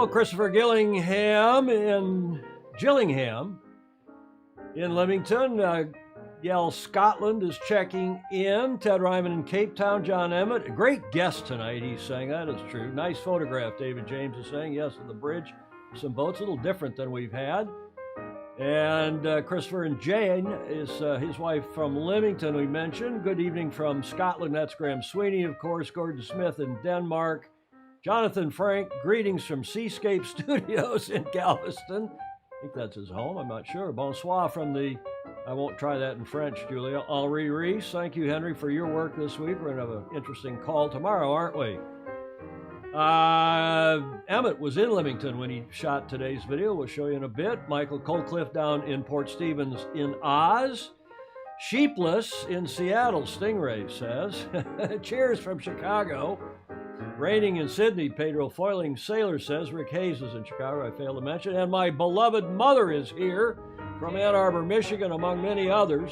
Hello, Christopher Gillingham in Leamington. Yale, Scotland is checking in. Ted Ryman in Cape Town. John Emmett, a great guest tonight, he's saying. That is true. Nice photograph, David James is saying. Yes, of the bridge. Some boats, a little different than we've had. And Christopher and Jane is his wife from Leamington, we mentioned. Good evening from Scotland. That's Graham Sweeney, of course. Gordon Smith in Denmark. Jonathan Frank, greetings from Seascape Studios in Galveston. I think that's his home, I'm not sure. Bonsoir from the, I won't try that in French, Julia. Henri Reese, thank you, Henry, for your work this week. We're going to have an interesting call tomorrow, aren't we? Emmett was in Leamington when he shot today's video. We'll show you in a bit. Michael Colcliffe down in Port Stevens in Oz. Sheepless in Seattle, Stingray says. Cheers from Chicago. Raining in Sydney, Pedro Foiling Sailor says. Rick Hayes is in Chicago, I failed to mention. And my beloved mother is here from Ann Arbor, Michigan, among many others.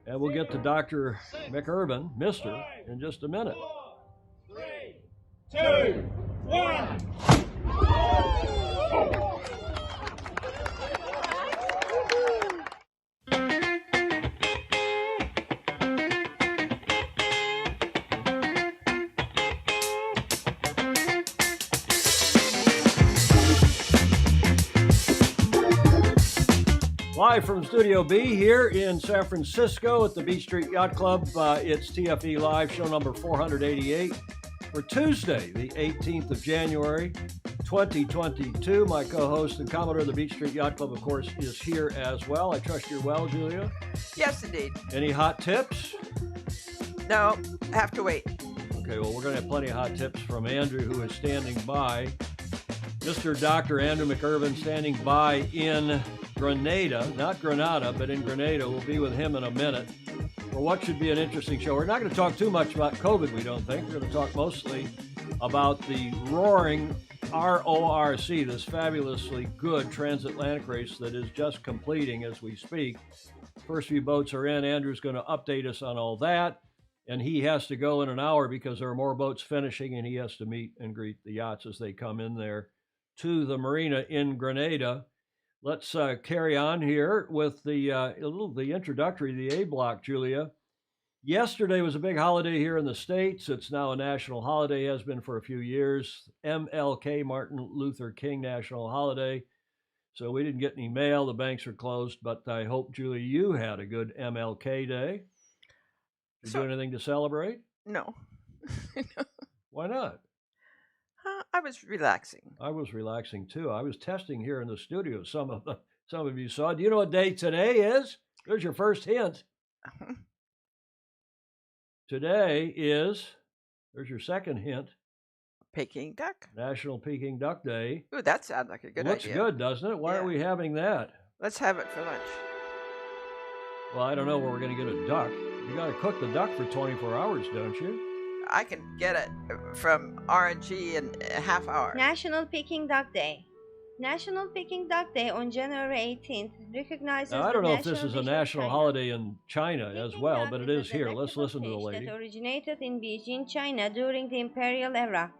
And we'll get to Dr. McIrvine, Mr., in just a minute. 4, 3, 2, 1. Live from Studio B here in San Francisco at the Beach Street Yacht Club. It's TFE Live, show number 488 for Tuesday, the 18th of January, 2022. My co-host and Commodore of the Beach Street Yacht Club, of course, is here as well. I trust you're well, Julia? Yes, indeed. Any hot tips? No, have to wait. Okay, well, we're going to have plenty of hot tips from Andrew, who is standing by. Mr. Dr. Andrew McIrvine standing by in Grenada, not Grenada, but in Grenada. We'll be with him in a minute for what should be an interesting show. We're not going to talk too much about COVID, we don't think. We're going to talk mostly about the roaring RORC, this fabulously good transatlantic race that is just completing as we speak. First few boats are in. Andrew's going to update us on all that. And he has to go in an hour because there are more boats finishing, and he has to meet and greet the yachts as they come in there to the marina in Grenada. Let's carry on here with the introductory, the A block, Julia. Yesterday was a big holiday here in the States. It's now a national holiday, has been for a few years. MLK, Martin Luther King National Holiday. So we didn't get any mail. The banks are closed, but I hope, Julia, you had a good MLK day. Did you do anything to celebrate? No. Why not? I was relaxing. I was relaxing too. I was testing here in the studio. Some of you saw. Do you know what day today is? There's your first hint. Today is, there's your second hint. Peking duck? National Peking Duck Day. Ooh, that sounds like a good Looks idea. good, doesn't it? Why are we having that? Let's have it for lunch. Well, I don't know where we're going to get a duck. You got to cook the duck for 24 hours, don't you? I can get it from R&G in a half hour. National Peking Duck Day. National Peking Duck Day on January 18th recognizes now, I don't the know if this is a dish of national China. holiday in China as Peking well, duck but it a is here. Let's delectable listen to the fish lady. That originated in Beijing, China during the imperial era.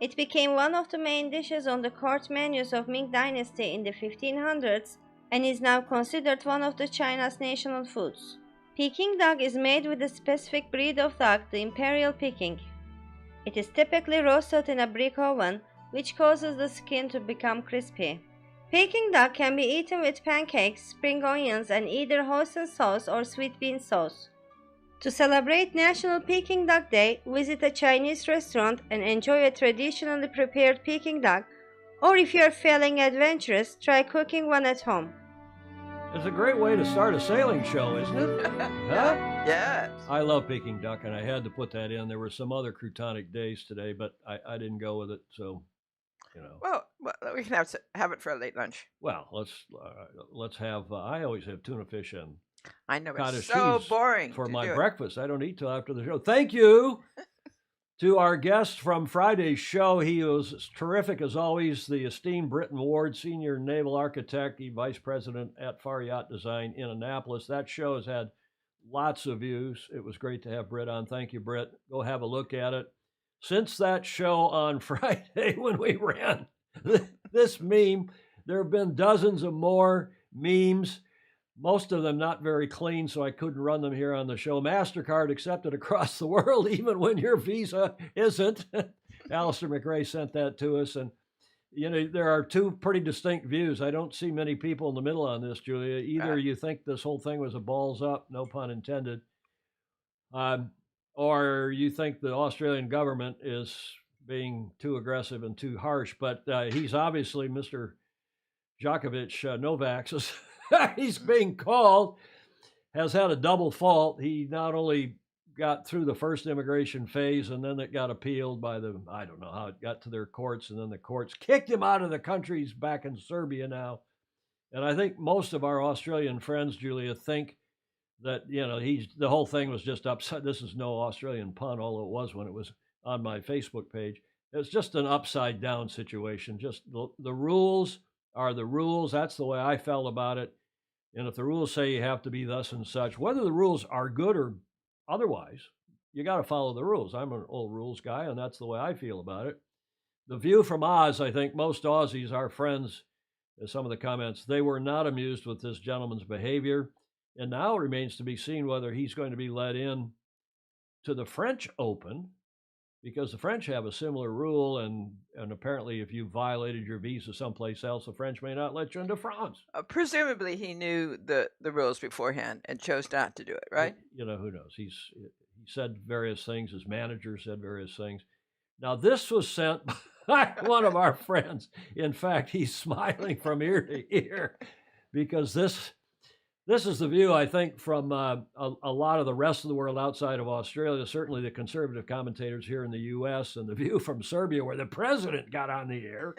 It became one of the main dishes on the court menus of Ming Dynasty in the 1500s and is now considered one of the China's national foods. Peking duck is made with a specific breed of duck, the Imperial Peking. It is typically roasted in a brick oven, which causes the skin to become crispy. Peking duck can be eaten with pancakes, spring onions, and either hoisin sauce or sweet bean sauce. To celebrate National Peking Duck Day, visit a Chinese restaurant and enjoy a traditionally prepared Peking duck, or if you are feeling adventurous, try cooking one at home. It's a great way to start a sailing show, isn't it? Huh? Yes. I love Peking duck, and I had to put that in. There were some other croutonic days today, but I didn't go with it, so, you know. Well we can have it for a late lunch. Well, let's have, I always have tuna fish and I know, cottage it's so cheese boring for to my do it. breakfast. I don't eat till after the show. Thank you to our guest from Friday's show. He was terrific as always, the esteemed Britton Ward, senior naval architect, vice president at Far Yacht Design in Annapolis. That show has had lots of views. It was great to have Britt on. Thank you, Britt. Go have a look at it. since that show on Friday when we ran this meme, there have been dozens of more memes, most of them not very clean, so I couldn't run them here on the show. MasterCard accepted across the world, even when your Visa isn't. Alistair McRae sent that to us. And, you know, there are two pretty distinct views. I don't see many people in the middle on this, Julia. Either you think this whole thing was a balls up, no pun intended, or you think the Australian government is being too aggressive and too harsh. But he's obviously, Mr. Djokovic, Novak's, he's being called, has had a double fault. He not only got through the first immigration phase, and then it got appealed by I don't know how it got to their courts, and then the courts kicked him out of the country. He's back in Serbia now. And I think most of our Australian friends, Julia, think that, you know, the whole thing was just upside. This is no Australian pun, although it was when it was on my Facebook page. It's just an upside down situation. Just the rules are the rules. That's the way I felt about it. And if the rules say you have to be thus and such, whether the rules are good or otherwise, you got to follow the rules. I'm an old rules guy, and that's the way I feel about it. The view from Oz, I think most Aussies, our friends, some of the comments, they were not amused with this gentleman's behavior. And now it remains to be seen whether he's going to be let in to the French Open, because the French have a similar rule, and apparently if you violated your visa someplace else, the French may not let you into France. Presumably he knew the rules beforehand and chose not to do it, right? You know, who knows? He said various things. His manager said various things. Now, this was sent by one of our friends. In fact, he's smiling from ear to ear, because this is the view, I think, from a lot of the rest of the world outside of Australia, certainly the conservative commentators here in the U.S., and the view from Serbia, where the president got on the air.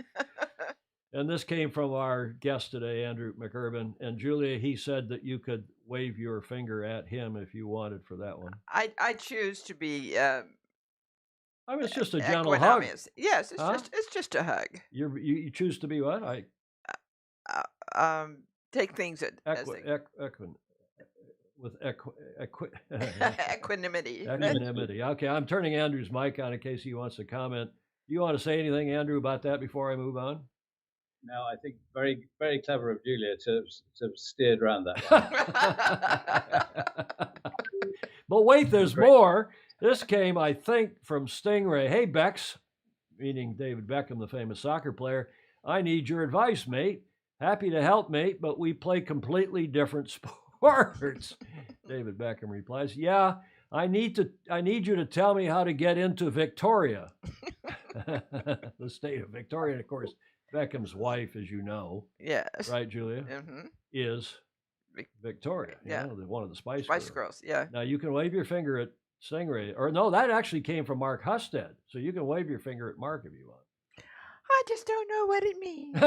And this came from our guest today, Andrew McIrvine. And Julia, he said that you could wave your finger at him if you wanted for that one. I choose to be. I mean, it's just a gentle hug. Yes, it's just a hug. You choose to be what? Take things equanimity. Equanimity. Okay, I'm turning Andrew's mic on in case he wants to comment. Do you want to say anything, Andrew, about that before I move on? No, I think very, very clever of Julia to have steered around that. But wait, there's more. This came, I think, from Stingray. Hey, Bex, meaning David Beckham, the famous soccer player. I need your advice, mate. Happy to help, mate, but we play completely different sports. David Beckham replies, yeah, I need you to tell me how to get into Victoria. The state of Victoria. And of course, Beckham's wife, as you know. Yes. Right, Julia? Mm-hmm. Is Victoria. Yeah. You know, one of the Spice Girls, yeah. Now, you can wave your finger at Stingray. Or no, that actually came from Mark Husted. So you can wave your finger at Mark if you want. I just don't know what it means.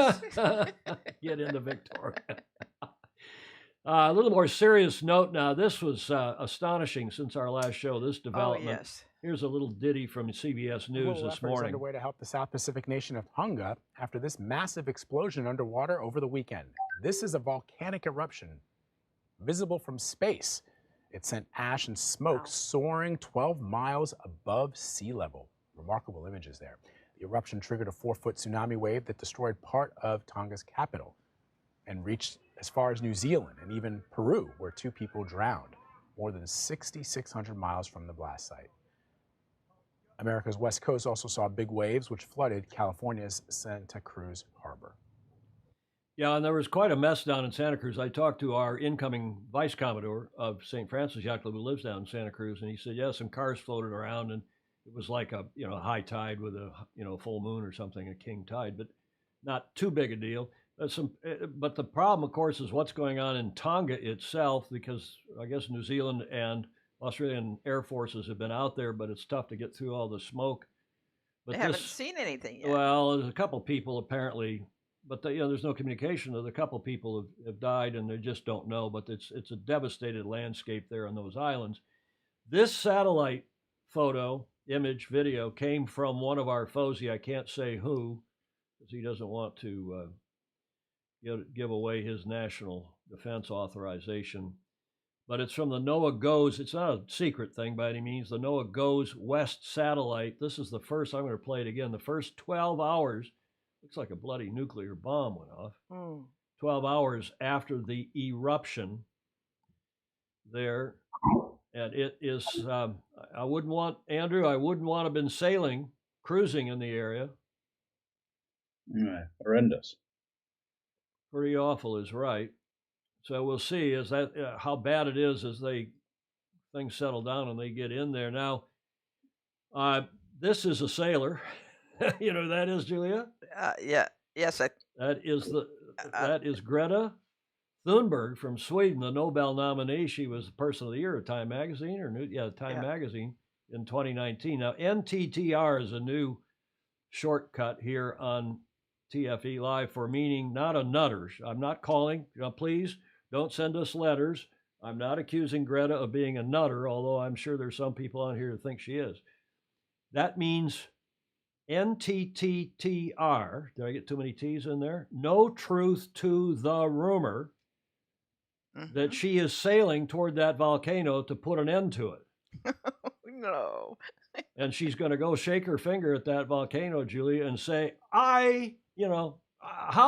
Get into Victoria. A little more serious note now. This was astonishing since our last show, this development. Oh, yes. Here's a little ditty from CBS News this morning. Underway to help the South Pacific nation of Tonga after this massive explosion underwater over the weekend. This is a volcanic eruption visible from space. It sent ash and smoke soaring 12 miles above sea level. Remarkable images there. The eruption triggered a 4-foot tsunami wave that destroyed part of Tonga's capital and reached as far as New Zealand and even Peru, where 2 people drowned, more than 6,600 miles from the blast site. America's west coast also saw big waves, which flooded California's Santa Cruz harbor. Yeah, and there was quite a mess down in Santa Cruz. I talked to our incoming vice commodore of St. Francis, Jacob, who lives down in Santa Cruz, and he said, yeah, some cars floated around, and it was like a high tide with a full moon or something, a king tide, but not too big a deal. But the problem, of course, is what's going on in Tonga itself, because I guess New Zealand and Australian Air Forces have been out there, but it's tough to get through all the smoke. But they haven't seen anything yet. Well, there's a couple people apparently, but there's no communication. There's a couple people have died, and they just don't know. But it's a devastated landscape there on those islands. This satellite photo, image, video came from one of our FOSI. I can't say who, because he doesn't want to give away his national defense authorization. but it's from the NOAA GOES. It's not a secret thing by any means. The NOAA GOES West satellite. This is the first, I'm going to play it again. The first 12 hours, looks like a bloody nuclear bomb went off. 12 hours after the eruption there. And it is, I wouldn't want, Andrew, I wouldn't want to have been sailing, cruising in the area. No, horrendous. Pretty awful is right. So we'll see is that how bad it is as things settle down and they get in there. Now, this is a sailor. You know who that is, Julia? Yeah. Yes. That is Greta Thunberg from Sweden, the Nobel nominee. She was the Person of the Year at Time Magazine, Time Magazine in 2019. Now, NTTR is a new shortcut here on TFE Live for meaning not a nutter. I'm not calling, please don't send us letters. I'm not accusing Greta of being a nutter, although I'm sure there's some people on here who think she is. That means NTTR. Did I get too many T's in there? No truth to the rumor that she is sailing toward that volcano to put an end to it. No. And she's going to go shake her finger at that volcano, Julia, and say, how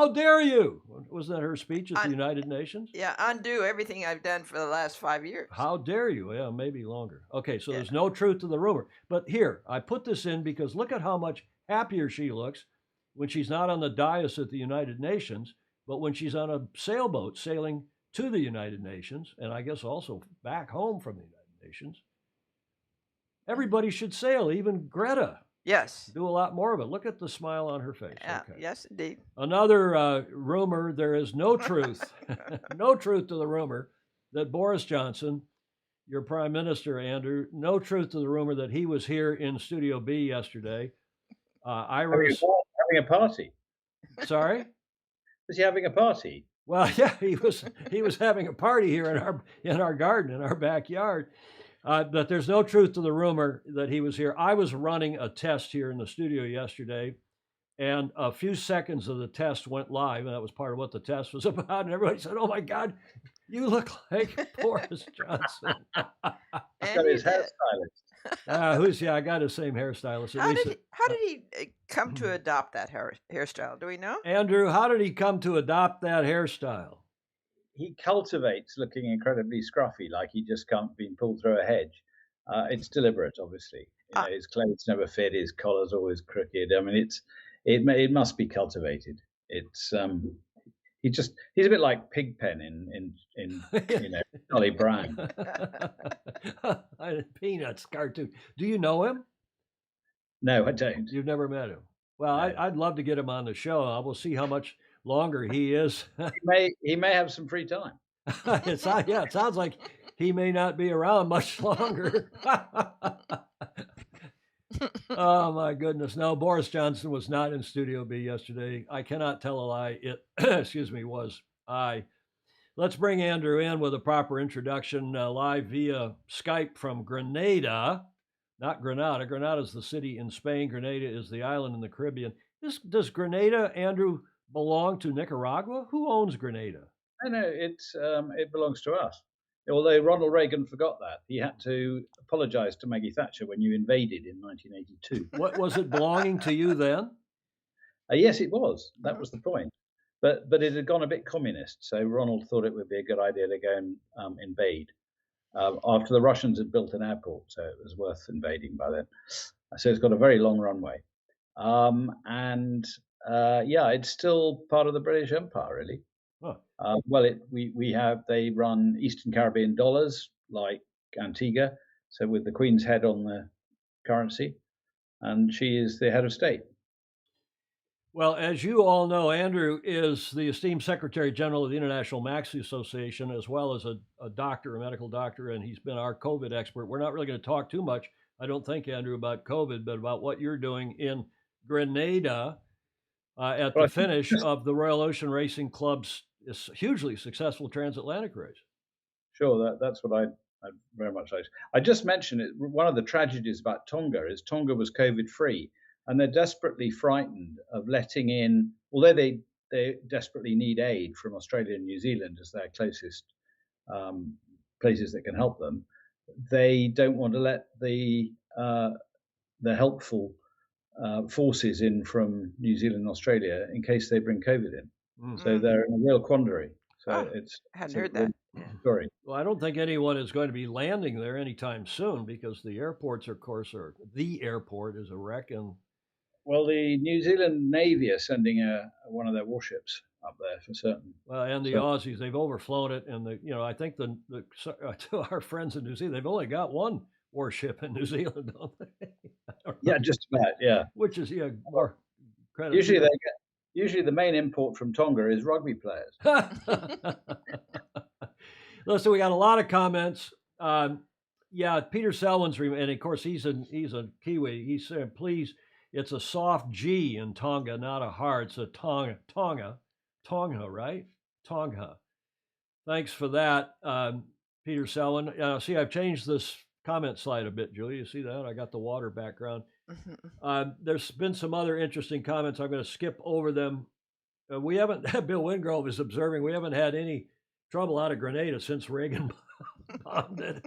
dare you? Wasn't that her speech at the United Nations? Yeah, undo everything I've done for the last 5 years. How dare you? Yeah, maybe longer. Okay, so there's no truth to the rumor. But here, I put this in because look at how much happier she looks when she's not on the dais at the United Nations, but when she's on a sailboat sailing to the United Nations, and I guess also back home from the United Nations. Everybody should sail, even Greta. Yes. Do a lot more of it. Look at the smile on her face. Okay. Yes, indeed. Another rumor, there is no truth, no truth to the rumor that Boris Johnson, your prime minister, Andrew, no truth to the rumor that he was here in Studio B yesterday. Having a party. Sorry? Was he having a party? Well, yeah, he was having a party here in our garden, in our backyard. But there's no truth to the rumor that he was here. I was running a test here in the studio yesterday, and a few seconds of the test went live, and that was part of what the test was about. And everybody said, "Oh my God, you look like Boris Johnson." Got his hairstylist. I got his same hairstylist. How did he come to adopt that hairstyle? Do we know? Andrew, how did he come to adopt that hairstyle? He cultivates looking incredibly scruffy, like he just can't be pulled through a hedge. It's deliberate, obviously. His clothes never fit. His collar's always crooked. I mean, it must be cultivated. It's he's a bit like Pigpen in Charlie Brown. Peanuts cartoon. Do you know him? No, I don't. You've never met him. Well, no. I'd love to get him on the show. I will see how much longer he is. he may have some free time. It sounds like he may not be around much longer. Oh my goodness. No, Boris Johnson was not in Studio B yesterday. I cannot tell a lie. It was I. Let's bring Andrew in with a proper introduction live via Skype from Grenada. Not Grenada. Grenada is the city in Spain. Grenada is the island in the Caribbean. Does Grenada, Andrew, belong to Nicaragua? Who owns Grenada? No, it belongs to us. Although Ronald Reagan forgot that. He had to apologize to Maggie Thatcher when you invaded in 1982. What was it belonging to you then? Yes, it was. That was the point. But it had gone a bit communist, so Ronald thought it would be a good idea to go and invade after the Russians had built an airport, so it was worth invading by then. So it's got a very long runway. It's still part of the British Empire, really. Huh. They run Eastern Caribbean dollars like Antigua, so with the Queen's head on the currency, and she is the head of state. Well, as you all know, Andrew is the esteemed Secretary General of the International Maxi Association, as well as a doctor, a medical doctor, and he's been our COVID expert. We're not really going to talk too much, I don't think, Andrew, about COVID, but about what you're doing in Grenada at the finish of the Royal Ocean Racing Club's hugely successful transatlantic race. Sure, that's what I very much like. I just mentioned it. One of the tragedies about Tonga is Tonga was COVID-free, and they're desperately frightened of letting in, although they desperately need aid from Australia and New Zealand as their closest places that can help them, they don't want to let the helpful forces in from New Zealand and Australia in case they bring COVID in. So they're in a real quandary. So hadn't heard that. Story. Well, I don't think anyone is going to be landing there anytime soon because the airports, of course, the airport is a wreck. And well, the New Zealand Navy are sending one of their warships up there for certain. Well, and the Aussies, they've overflown it, and I think to our friends in New Zealand, they've only got one warship in New Zealand, don't they? Yeah, just about. Yeah, which is more credit. Usually the main import from Tonga is rugby players. Listen, we got a lot of comments. Peter Selwyn's, and of course he's a Kiwi. He's saying, please, it's a soft G in Tonga, not a hard. It's a Tonga, right? Tonga. Thanks for that, Peter Selwyn. See, I've changed this comment slide a bit, Julie. You see that? I got the water background. There's been some other interesting comments. I'm going to skip over them. We haven't, Bill Wingrove is observing, we haven't had any trouble out of Grenada since Reagan bombed it.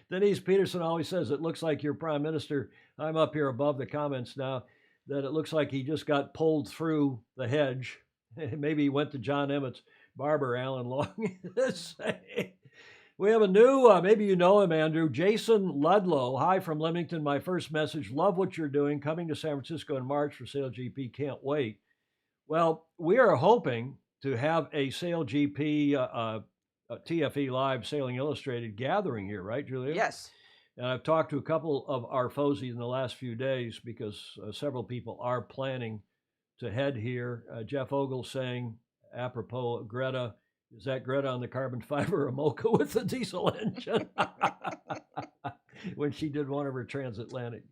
Denise Peterson always says, it looks like your prime minister, I'm up here above the comments now, that it looks like he just got pulled through the hedge. Maybe he went to John Emmett's barber, Alan Long. We have a new, maybe you know him, Andrew, Jason Ludlow. Hi from Leamington. My first message, love what you're doing. Coming to San Francisco in March for SailGP, can't wait. Well, we are hoping to have a SailGP, a TFE Live Sailing Illustrated gathering here, right, Julia? Yes. And I've talked to a couple of our FOSIs in the last few days because several people are planning to head here. Jeff Ogle saying, apropos Greta, is that Greta on the carbon fiber or Mocha with the diesel engine? When she did one of her transatlantic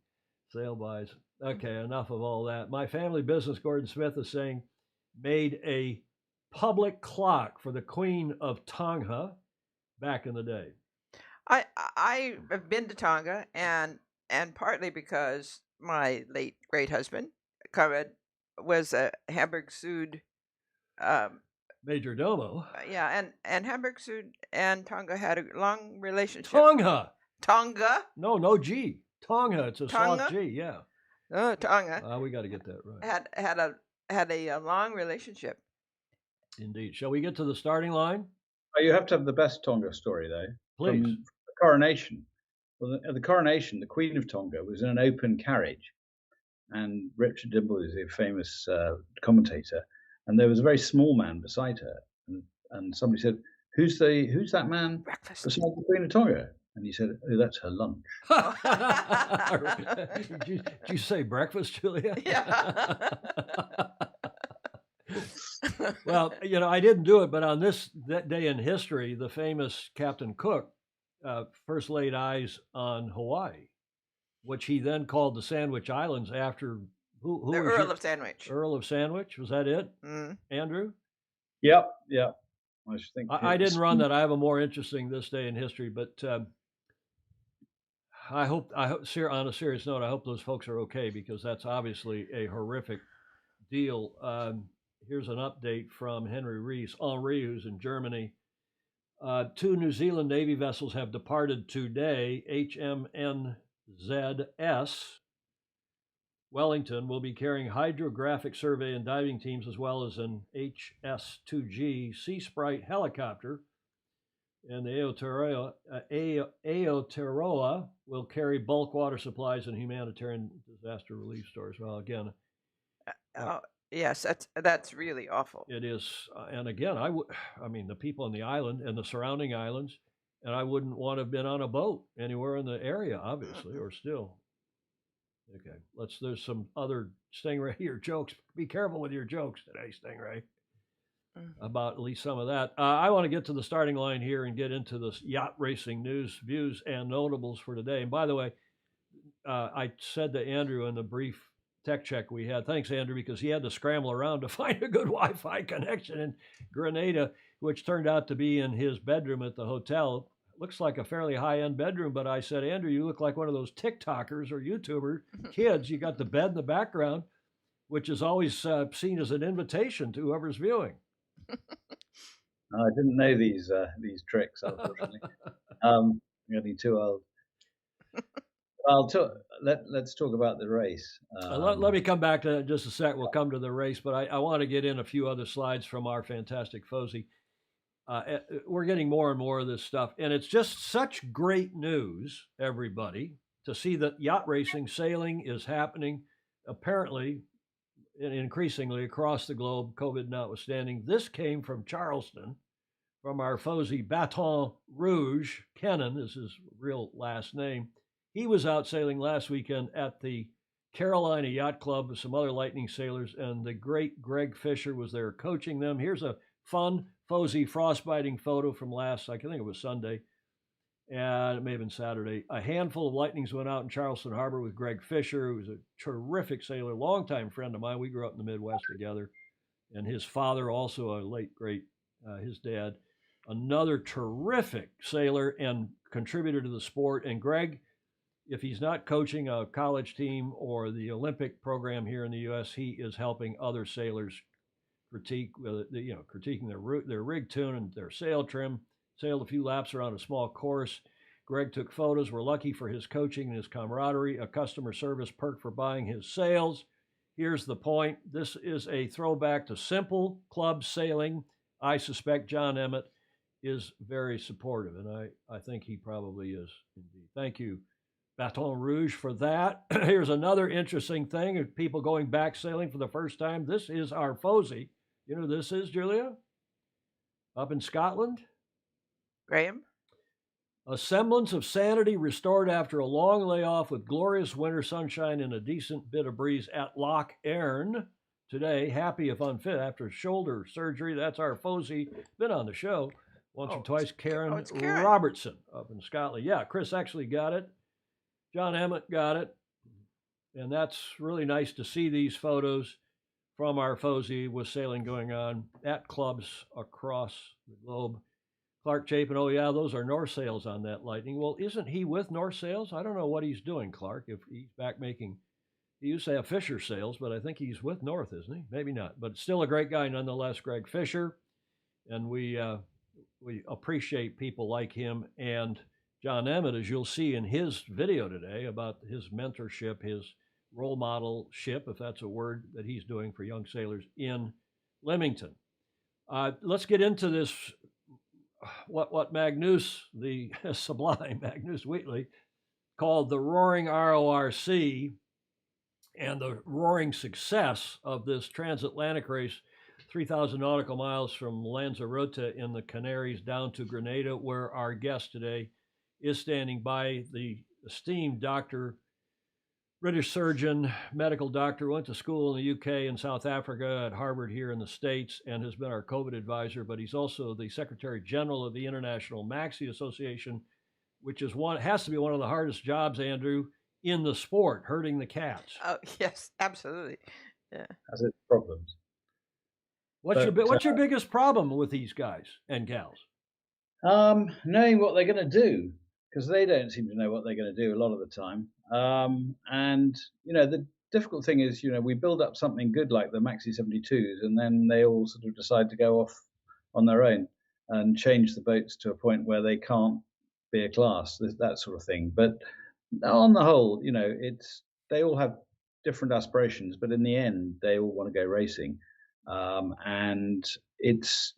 sail buys. Okay, enough of all that. My family business, Gordon Smith, is saying, made a public clock for the Queen of Tonga back in the day. I have been to Tonga, and partly because my late great husband, Conrad, was a Hamburg Sud Major Domo. And Hamburg Sud and Tonga had a long relationship. Tonga? No G. Tonga. It's a Tonga? soft G. Yeah. Oh, Tonga. We got to get that right. Had a long relationship. Indeed. Shall we get to the starting line? You have to have the best Tonga story, though. Please. From the coronation. Well, at the coronation, the Queen of Tonga was in an open carriage, and Richard Dimble is a famous commentator, and there was a very small man beside her, and somebody said, "Who's that man Breakfast beside the Queen of Tonga?" And he said, "Oh, that's her lunch." Did you say breakfast, Julia? Yeah. Well, I didn't do it, but on that day in history, the famous Captain Cook first laid eyes on Hawaii, which he then called the Sandwich Islands after who? The Earl of Sandwich. Earl of Sandwich, was that it, Andrew? Yep. I didn't run that. I have a more interesting this day in history, but I hope, on a serious note, I hope those folks are okay because that's obviously a horrific deal. Here's an update from Henry Henri, who's in Germany. 2 New Zealand Navy vessels have departed today. HMNZS Wellington will be carrying hydrographic survey and diving teams as well as an HS-2G Sea Sprite helicopter. And the Aotearoa will carry bulk water supplies and humanitarian disaster relief stores. Well, again, yes, that's really awful. It is, and again, the people on the island and the surrounding islands, and I wouldn't want to have been on a boat anywhere in the area, obviously, or still. Okay, there's some other Stingray your jokes. Be careful with your jokes today, Stingray. About at least some of that. I want to get to the starting line here and get into this yacht racing news, views, and notables for today. And by the way, I said to Andrew in the brief tech check we had, thanks, Andrew, because he had to scramble around to find a good Wi-Fi connection in Grenada, which turned out to be in his bedroom at the hotel. Looks like a fairly high-end bedroom, but I said, Andrew, you look like one of those TikTokers or YouTuber kids. You got the bed in the background, which is always seen as an invitation to whoever's viewing. I didn't know these tricks, unfortunately. I'm getting too old. Let's talk about the race. Let me come back to that in just a sec. We'll come to the race, but I want to get in a few other slides from our fantastic Fozy. We're getting more and more of this stuff, and it's just such great news, everybody, to see that yacht racing, sailing is happening apparently and increasingly across the globe, COVID notwithstanding. This came from Charleston, from our Fozy Baton Rouge. Kennan is his real last name. He was out sailing last weekend at the Carolina Yacht Club with some other Lightning sailors, and the great Greg Fisher was there coaching them. Here's a fun Fozy frostbiting photo from I think it was Sunday, and it may have been Saturday. A handful of Lightnings went out in Charleston Harbor with Greg Fisher, who was a terrific sailor, longtime friend of mine. We grew up in the Midwest together, and his father, also a late great, his dad, another terrific sailor and contributor to the sport. And Greg, if he's not coaching a college team or the Olympic program here in the U.S., he is helping other sailors critiquing their rig tune and their sail trim. Sailed a few laps around a small course. Greg took photos. We're lucky for his coaching and his camaraderie, a customer service perk for buying his sails. Here's the point. This is a throwback to simple club sailing. I suspect John Emmett is very supportive, and I think he probably is indeed. Thank you, Baton Rouge, for that. Here's another interesting thing of people going back sailing for the first time. This is our Fozy. You know who this is, Julia? Up in Scotland? Graham? A semblance of sanity restored after a long layoff with glorious winter sunshine and a decent bit of breeze at Loch Earn today. Happy if unfit after shoulder surgery. That's our Fozy. Been on the show once or twice. Karen Robertson up in Scotland. Yeah, Chris actually got it. John Emmett got it. And that's really nice to see these photos from our Fozy with sailing going on at clubs across the globe. Clark Chapin, oh yeah, those are North Sails on that Lightning. Well, isn't he with North Sails? I don't know what he's doing, Clark, if he's back making, he used to have Fisher Sails, but I think he's with North, isn't he? Maybe not, but still a great guy nonetheless, Greg Fisher. And we appreciate people like him and John Emmett, as you'll see in his video today about his mentorship, his role modelship, if that's a word, that he's doing for young sailors in Leamington. Let's get into this, what Magnus, the sublime Magnus Wheatley, called the roaring RORC, and the roaring success of this transatlantic race, 3,000 nautical miles from Lanzarote in the Canaries down to Grenada, where our guest today is standing by, the esteemed Dr. British surgeon, medical doctor, went to school in the UK and South Africa, at Harvard here in the States, and has been our COVID advisor, but he's also the Secretary General of the International Maxi Association, which is has to be one of the hardest jobs, Andrew, in the sport, herding the cats. Oh, yes, absolutely. Yeah. Has its problems. What's your biggest problem with these guys and gals? Knowing what they're going to do, because they don't seem to know what they're going to do a lot of the time. And, the difficult thing is, we build up something good like the Maxi 72s, and then they all sort of decide to go off on their own and change the boats to a point where they can't be a class, that sort of thing. But on the whole, they all have different aspirations, but in the end, they all want to go racing. And it's,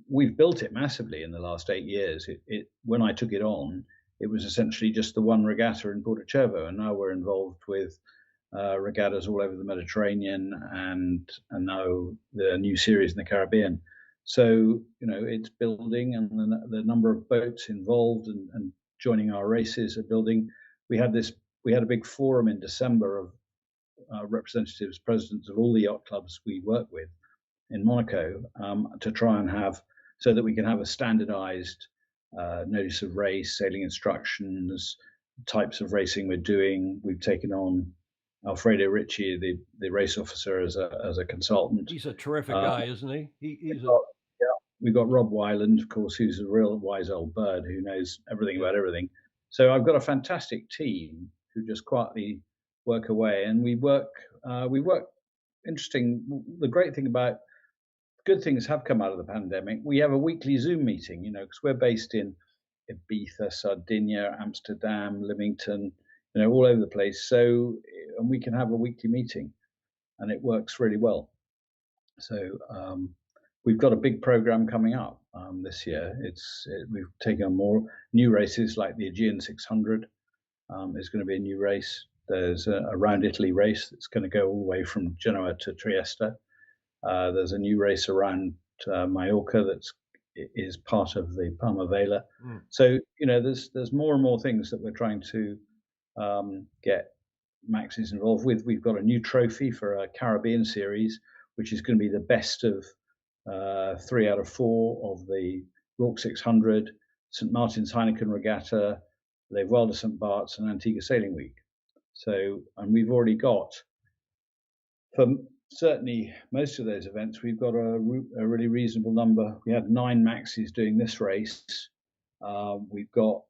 we've built it massively in the last 8 years. When I took it on, it was essentially just the one regatta in Porto Cervo, and now we're involved with regattas all over the Mediterranean, and now the new series in the Caribbean. So, it's building, and the number of boats involved and joining our races are building. We had a big forum in December of representatives, presidents of all the yacht clubs we work with in Monaco, to try and have, so that we can have a standardized notice of race, sailing instructions, types of racing we're doing. We've taken on Alfredo Ricci, the race officer, as a consultant. He's a terrific guy, isn't he? We've got Rob Wyland, of course, who's a real wise old bird who knows everything about everything. So I've got a fantastic team who just quietly work away, and we work interesting. The great thing about good things have come out of the pandemic. We have a weekly Zoom meeting, because we're based in Ibiza, Sardinia, Amsterdam, Leamington, all over the place. So, and we can have a weekly meeting, and it works really well. So we've got a big program coming up this year. We've taken on more new races like the Aegean 600 is going to be a new race. There's a round Italy race that's going to go all the way from Genoa to Trieste. There's a new race around Mallorca is part of the Palma Vela. So there's more and more things that we're trying to get Max's involved with. We've got a new trophy for a Caribbean series, which is going to be the best of 3 out of 4 of the Rourke 600, St Martin's Heineken Regatta, the Vuelta St Bart's, and Antigua Sailing Week. So, and we've already got, for certainly most of those events, we've got a really reasonable number. We had 9 Maxis doing this race. We've got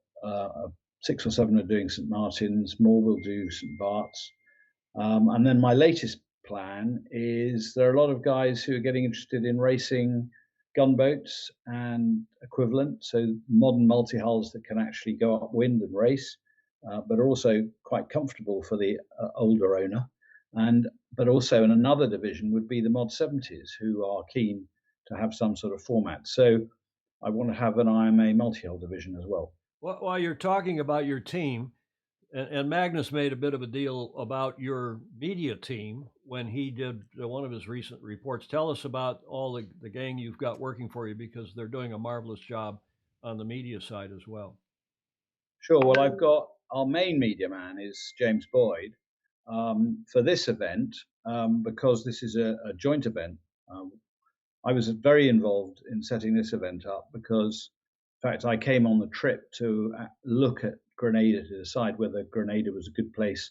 6 or 7 are doing St Martin's, more will do St Bart's. And then my latest plan is there are a lot of guys who are getting interested in racing gunboats and equivalent, so modern multi-hulls that can actually go upwind and race, but are also quite comfortable for the older owner. But also in another division would be the Mod 70s, who are keen to have some sort of format. So I want to have an IMA multi-hull division as well. While you're talking about your team, and Magnus made a bit of a deal about your media team when he did one of his recent reports. Tell us about all the gang you've got working for you, because they're doing a marvelous job on the media side as well. Sure. Well, I've got our main media man is James Boyd for this event, because this is a joint event. I was very involved in setting this event up because, in fact, I came on the trip to look at Grenada to decide whether Grenada was a good place,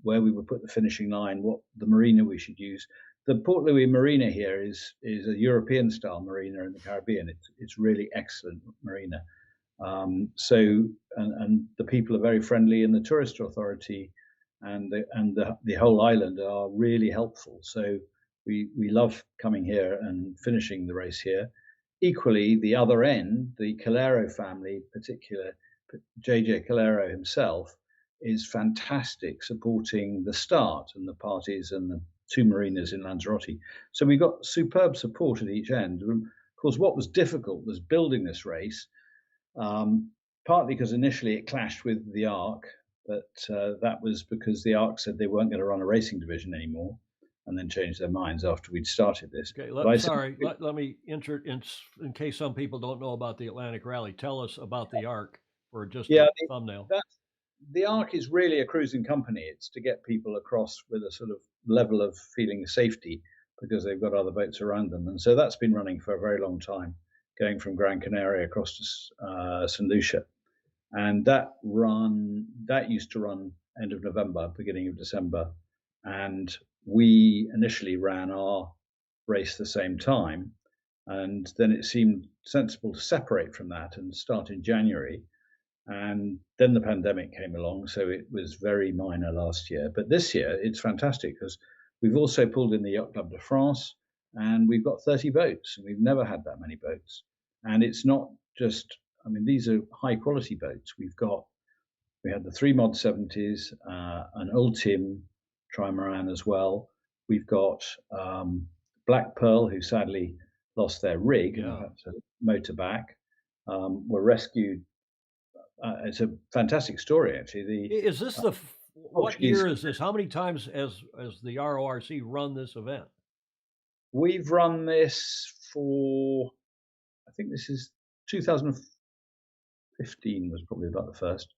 where we would put the finishing line, what the marina we should use. The Port Louis marina here is a European style marina in the Caribbean. It's really excellent marina. So the people are very friendly, and the tourist authority and the whole island are really helpful. So we love coming here and finishing the race here. Equally, the other end, the Calero family, particular JJ Calero himself, is fantastic supporting the start and the parties and the 2 marinas in Lanzarote. So we got superb support at each end. Of course, what was difficult was building this race, partly because initially it clashed with the ARC, but that was because the ARC said they weren't going to run a racing division anymore, and then changed their minds after we'd started this. Okay, let me in case some people don't know about the Atlantic Rally. Tell us about the ARC for just a thumbnail. The ARC is really a cruising company. It's to get people across with a sort of level of feeling of safety because they've got other boats around them. And so that's been running for a very long time, going from Gran Canaria across to St. Lucia. And that used to run end of November, beginning of December. And we initially ran our race the same time. And then it seemed sensible to separate from that and start in January. And then the pandemic came along, so it was very minor last year. But this year, it's fantastic because we've also pulled in the Yacht Club de France, and we've got 30 boats, and we've never had that many boats. And it's not just, these are high-quality boats. We had the 3 Mod 70s, an Ultim trimaran as well. We've got Black Pearl, who sadly lost their rig and had to motor back. Were rescued. It's a fantastic story, actually. Is this what year is this? How many times has the RORC run this event? We've run this for, I think this is 2015 was probably about the first.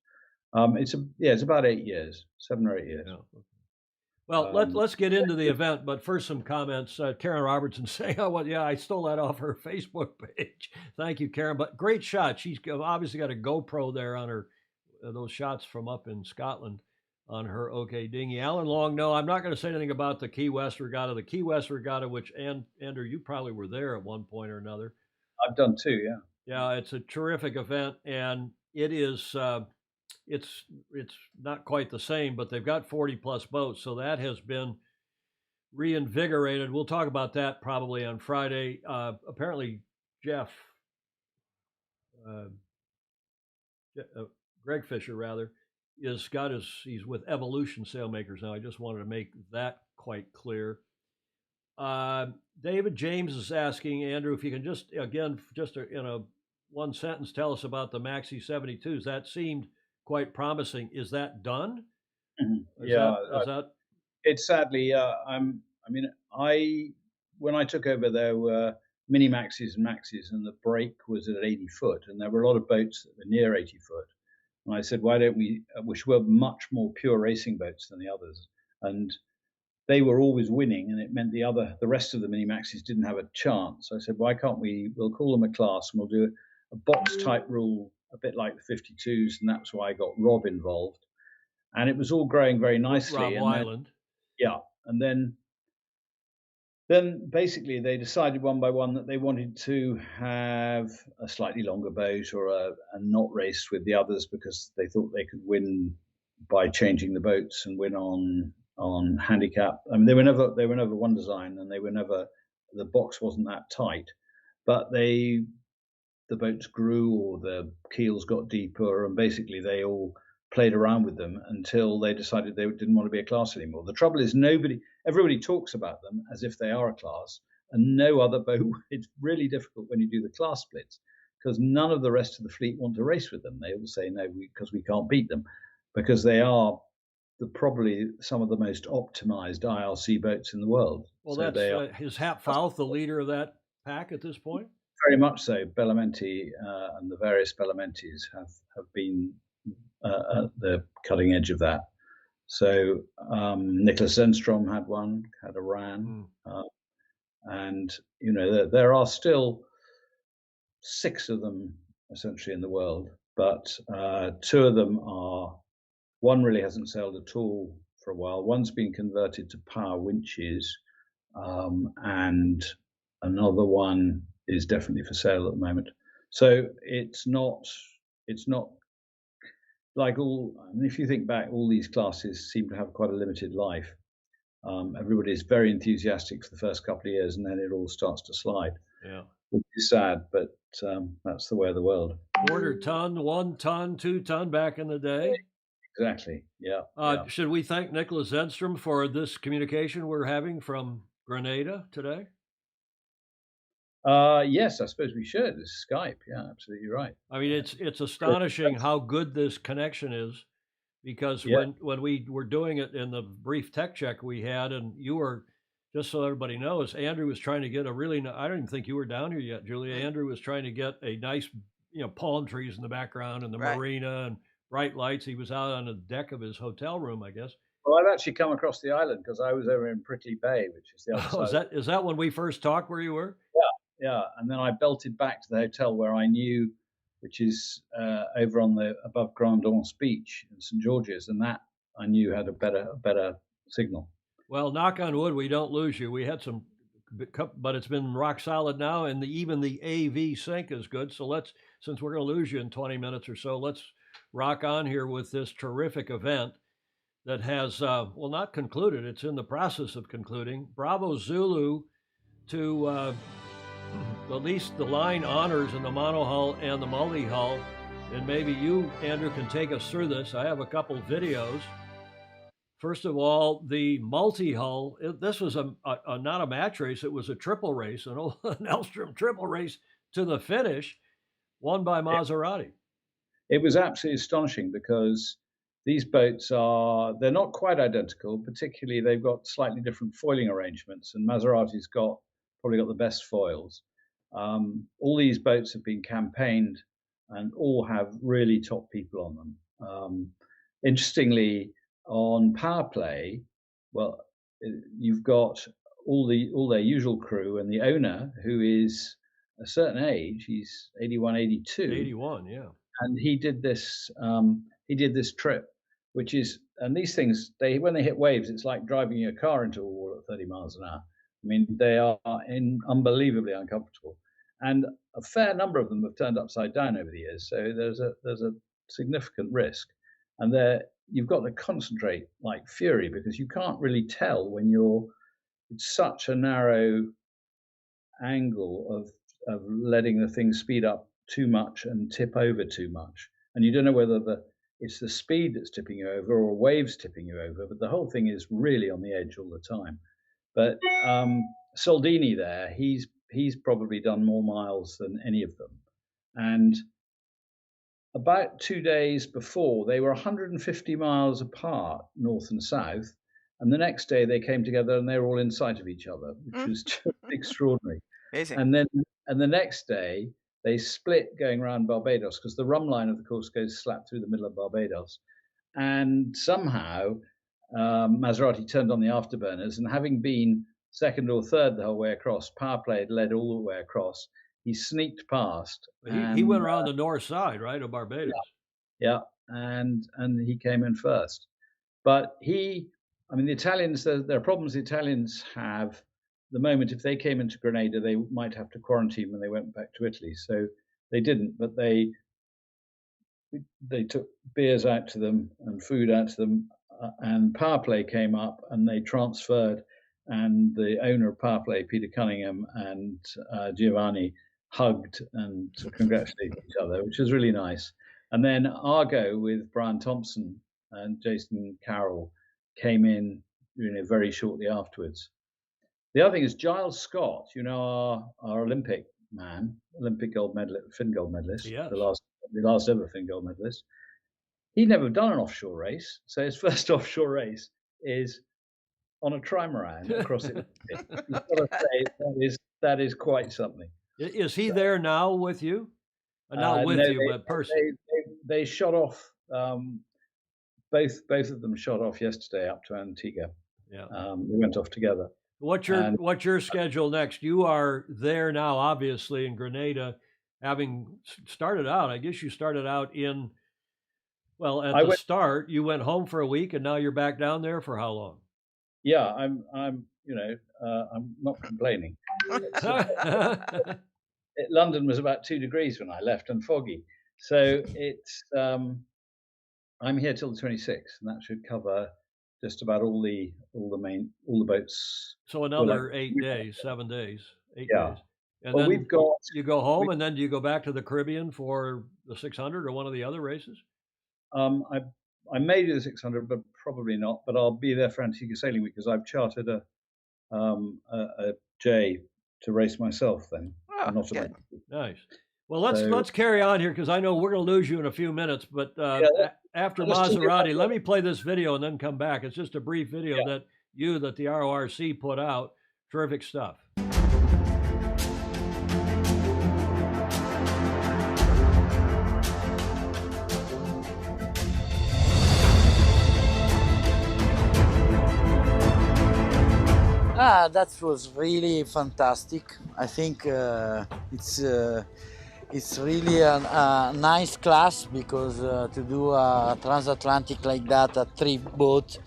It's about 8 years, 7 or 8 years. Yeah. Well, let's get into the event, but first some comments. Karen Robertson saying, I stole that off her Facebook page. Thank you, Karen. But great shot. She's obviously got a GoPro there on her, those shots from up in Scotland on her OK dinghy. Alan Long, no, I'm not going to say anything about the Key West Regatta. The Key West Regatta, which, Andrew, you probably were there at one point or another. I've done too, yeah. Yeah, it's a terrific event, and it is... It's not quite the same, but they've got 40 plus boats. So that has been reinvigorated. We'll talk about that probably on Friday. Apparently, Jeff, uh, Greg Fisher rather, he's with Evolution Sailmakers now. I just wanted to make that quite clear. David James is asking Andrew if you can just again in a one sentence tell us about the Maxi 72s. That seemed quite promising. Is that done? It's sadly. When I took over, there were mini maxis and maxis, and the break was at 80 foot, and there were a lot of boats that were near 80 foot. And I said, why don't we, which were much more pure racing boats than the others, and they were always winning, and it meant the rest of the mini maxis didn't have a chance. So I said, why can't we'll call them a class, and we'll do a box type rule, a bit like the 52s, and that's why I got Rob involved, and it was all growing very nicely. Rob Weiland. Yeah, and then basically they decided one by one that they wanted to have a slightly longer boat or not race with the others because they thought they could win by changing the boats and win on handicap. I mean, they were never one design, and the box wasn't that tight, but the boats grew or the keels got deeper, and basically they all played around with them until they decided they didn't want to be a class anymore. The trouble is everybody talks about them as if they are a class, and no other boat. It's really difficult when you do the class splits because none of the rest of the fleet want to race with them. They all say no because we can't beat them, because they are probably some of the most optimized IRC boats in the world. Well, so is Hap Fouth the leader of that pack at this point? Very much so. Bellamenti and the various Bellamentis have been at the cutting edge of that. So Nicholas Zenstrom had a Ran, and there are still 6 of them essentially in the world, but 2 of them one really hasn't sailed at all for a while. One's been converted to power winches, and another one is definitely for sale at the moment. So it's not like if you think back, all these classes seem to have quite a limited life. Everybody is very enthusiastic for the first couple of years, and then it all starts to slide. Yeah, which is sad, but that's the way of the world. 1/4 ton, 1 ton, 2 ton back in the day. Exactly. Yeah. Should we thank Nicholas Zenstrom for this communication we're having from Grenada today? Yes, I suppose we should. It's Skype. Yeah, absolutely right. I mean, it's astonishing how good this connection is, because when we were doing it in the brief tech check we had, and you were, just so everybody knows, Andrew was trying to get I don't even think you were down here yet, Julia. Andrew was trying to get a nice, palm trees in the background and the marina and bright lights. He was out on the deck of his hotel room, I guess. Well, I've actually come across the island because I was over in Prickly Bay, which is the other side. Is that when we first talked where you were? Yeah, and then I belted back to the hotel where I knew, which is over on above Grand Anse Beach in St George's, and that I knew had a better signal. Well, knock on wood, we don't lose you. We had some, but it's been rock solid now, and even the AV sync is good. So since we're going to lose you in 20 minutes or so, let's rock on here with this terrific event that has not concluded. It's in the process of concluding. Bravo Zulu to at least the line honors in the monohull and the multi-hull. And maybe you, Andrew, can take us through this. I have a couple videos. First of all, the multi-hull, this was not a match race, it was a triple race, an Elstrom triple race to the finish, won by Maserati. It was absolutely astonishing because these boats they're not quite identical, particularly they've got slightly different foiling arrangements, and Maserati's probably got the best foils. All these boats have been campaigned and all have really top people on them. Interestingly, on power play, you've got all their usual crew and the owner, who is a certain age. He's 81, 82. 81, yeah. And he did this trip, which is, and these things, when they hit waves, it's like driving your car into a wall at 30 miles an hour. I mean, they are unbelievably uncomfortable, and a fair number of them have turned upside down over the years. So there's a significant risk, and you've got to concentrate like fury because you can't really tell when you're it's such a narrow angle of letting the thing speed up too much and tip over too much, and you don't know whether it's the speed that's tipping you over or waves tipping you over, but the whole thing is really on the edge all the time. But Soldini there, he's probably done more miles than any of them, and about 2 days before, they were 150 miles apart, north and south, and the next day they came together and they were all in sight of each other, which was just extraordinary. Amazing. And the next day they split going around Barbados, because the rum line of the course goes slap through the middle of Barbados, and somehow Maserati turned on the afterburners, and having been second or third the whole way across, power play had led all the way across. He sneaked past. He went around the north side, right, of Barbados. Yeah, and he came in first. But the Italians, there are problems the Italians have. The moment if they came into Grenada, they might have to quarantine when they went back to Italy. So they didn't, but they took beers out to them and food out to them, and power play came up and they transferred. And the owner of power play, Peter Cunningham, and Giovanni hugged and congratulated each other, which was really nice. And then Argo with Brian Thompson and Jason Carroll came in, very shortly afterwards. The other thing is Giles Scott, our Olympic man, Olympic gold medalist, Finn gold medalist, yes. the last ever Finn gold medalist. He'd never done an offshore race, so his first offshore race is on a trimaran across it. You've got to say that is quite something. Is he there now with you? Not with you, but personally. They shot off. Both of them shot off yesterday up to Antigua. Yeah, we went off together. What's your schedule next? You are there now, obviously, in Grenada, having started out. I guess you started out at the start. You went home for a week, and now you're back down there for how long? Yeah, I'm not complaining. London was about 2 degrees when I left and foggy, so it's I'm here till the 26th, and that should cover just about all the boats. So another 8 days, 7 days, 8 yeah. days. And well, then you go home, and then do you go back to the Caribbean for the 600 or one of the other races? I may do the 600, but probably not. But I'll be there for Antigua Sailing Week because I've chartered a J to race myself then. Oh, good. Nice. Well, let's carry on here because I know we're going to lose you in a few minutes. But after Maserati, let me play this video and then come back. It's just a brief video that the RORC put out. Terrific stuff. That was really fantastic. I think it's really a nice class because to do a transatlantic like that at 3 boats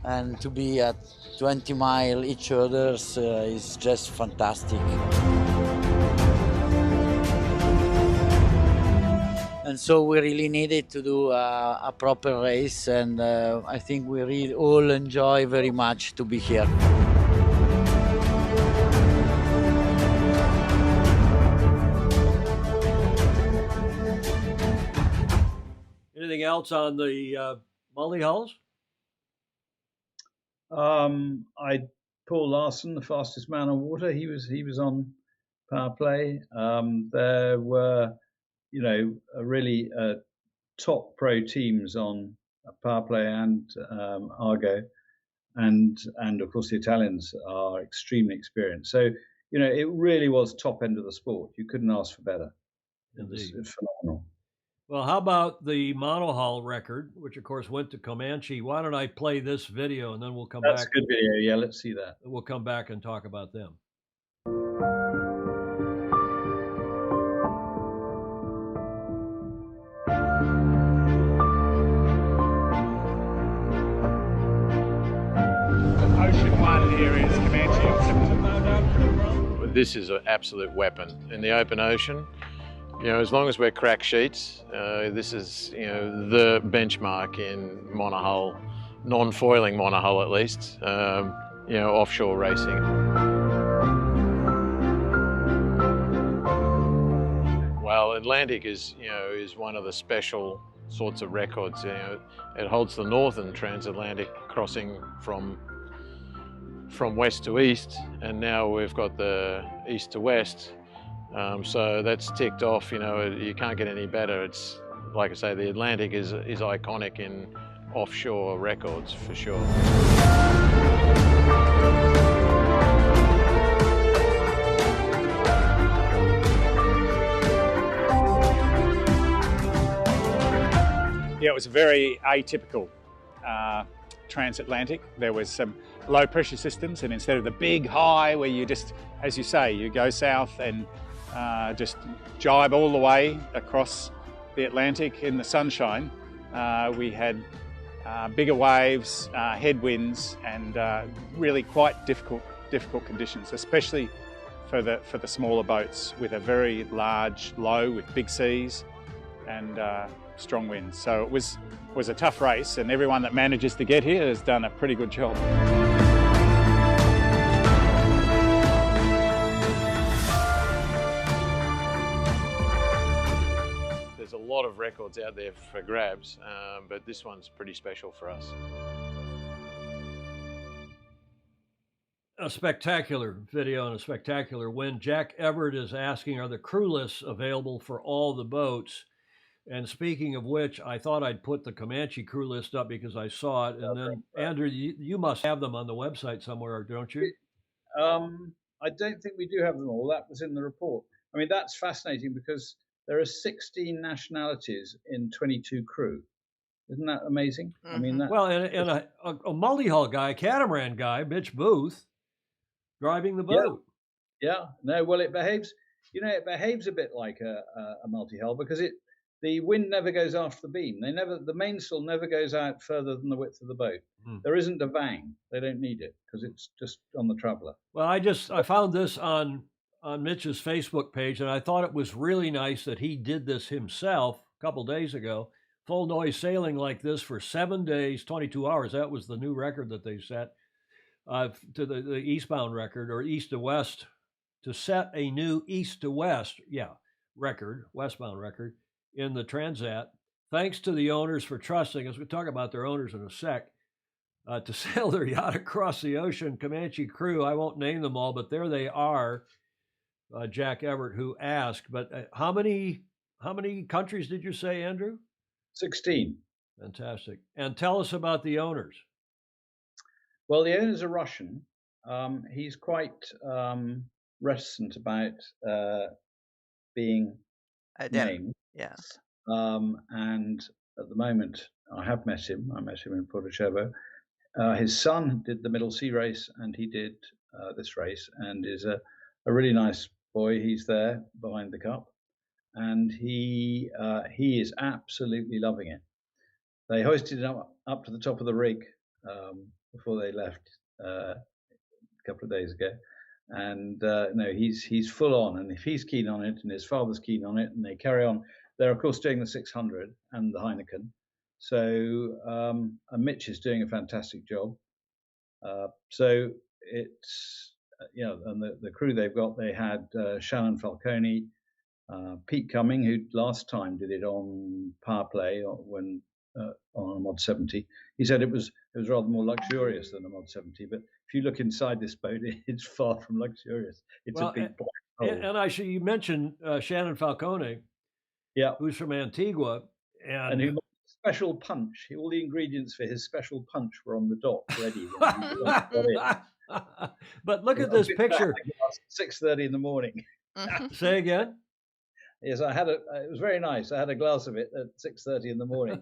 and to be at 20 miles each other is just fantastic. And so we really needed to do a proper race, and I think we really all enjoy very much to be here. Anything else on the Mully hulls? Paul Larson, the fastest man on water, he was on power play. There were, really top pro teams on power play and Argo, and of course the Italians are extremely experienced. So it really was top end of the sport. You couldn't ask for better. It was phenomenal. Well, how about the monohull record, which of course went to Comanche? Why don't I play this video and then we'll come back. That's a good video. Yeah, let's see that. We'll come back and talk about them. Ocean one here is Comanche. This is an absolute weapon in the open ocean. As long as we're crack sheets, this is, the benchmark in monohull, non-foiling monohull at least. offshore racing. Well, Atlantic is one of the special sorts of records. It holds the northern transatlantic crossing from west to east, and now we've got the east to west. So that's ticked off. You can't get any better. It's like I say, the Atlantic is iconic in offshore records for sure. Yeah, it was a very atypical transatlantic. There was some low pressure systems, and instead of the big high where you just, as you say, you go south and just jibe all the way across the Atlantic in the sunshine, we had bigger waves, headwinds, and really quite difficult conditions, especially for the smaller boats, with a very large low with big seas and strong winds. So it was a tough race, and everyone that manages to get here has done a pretty good job. There's a lot of records out there for grabs, but this one's pretty special for us. A spectacular video and a spectacular win. Jack Everett is asking, are the crew lists available for all the boats? And speaking of which, I thought I'd put the Comanche crew list up because I saw it. And then, Andrew, you must have them on the website somewhere, don't you? I don't think we do have them all. That was in the report. I mean, that's fascinating because there are 16 nationalities in 22 crew. Isn't that amazing? Mm-hmm. I mean, well, and a multi-hull guy, a catamaran guy, Mitch Booth, driving the boat. Yeah. No, well, it behaves. It behaves a bit like a multi-hull because the wind never goes aft the beam. The mainsail never goes out further than the width of the boat. There isn't a vang. They don't need it because it's just on the traveller. Well, I found this on Mitch's Facebook page, and I thought it was really nice that he did this himself a couple days ago. Full noise sailing like this for 7 days, 22 hours. That was the new record that they set to the eastbound record, or east to west, to set a new east to west, record, westbound record in the Transat. Thanks to the owners for trusting us. We'll talk about their owners in a sec. To sail their yacht across the ocean. Comanche crew, I won't name them all, but there they are. Jack Everett, who asked, but how many countries did you say, Andrew? 16. Fantastic. And tell us about the owners. Well, the owners are Russian. He's quite reticent about being named. Yeah. And at the moment, I have met him. I met him in Porto. His son did the Middle Sea race, and he did this race, and is a really nice boy. He's there behind the cup, and he is absolutely loving it. They hoisted him up to the top of the rig before they left a couple of days ago, and no, he's full on. And if he's keen on it, and his father's keen on it, and they carry on, they're of course doing the 600 and the Heineken. So and Mitch is doing a fantastic job. So it's and the crew they've got, they had Shannon Falcone, Pete Cumming, who last time did it on Power Play when on a Mod 70. He said it was rather more luxurious than a Mod 70. But if you look inside this boat, it's far from luxurious. It's a big black hole. And actually, you mentioned Shannon Falcone, who's from Antigua, and who special punch. All the ingredients for his special punch were on the dock ready. But look at this picture. 6:30 in the morning. Say again. Yes, it was very nice. I had a glass of it at 6:30 in the morning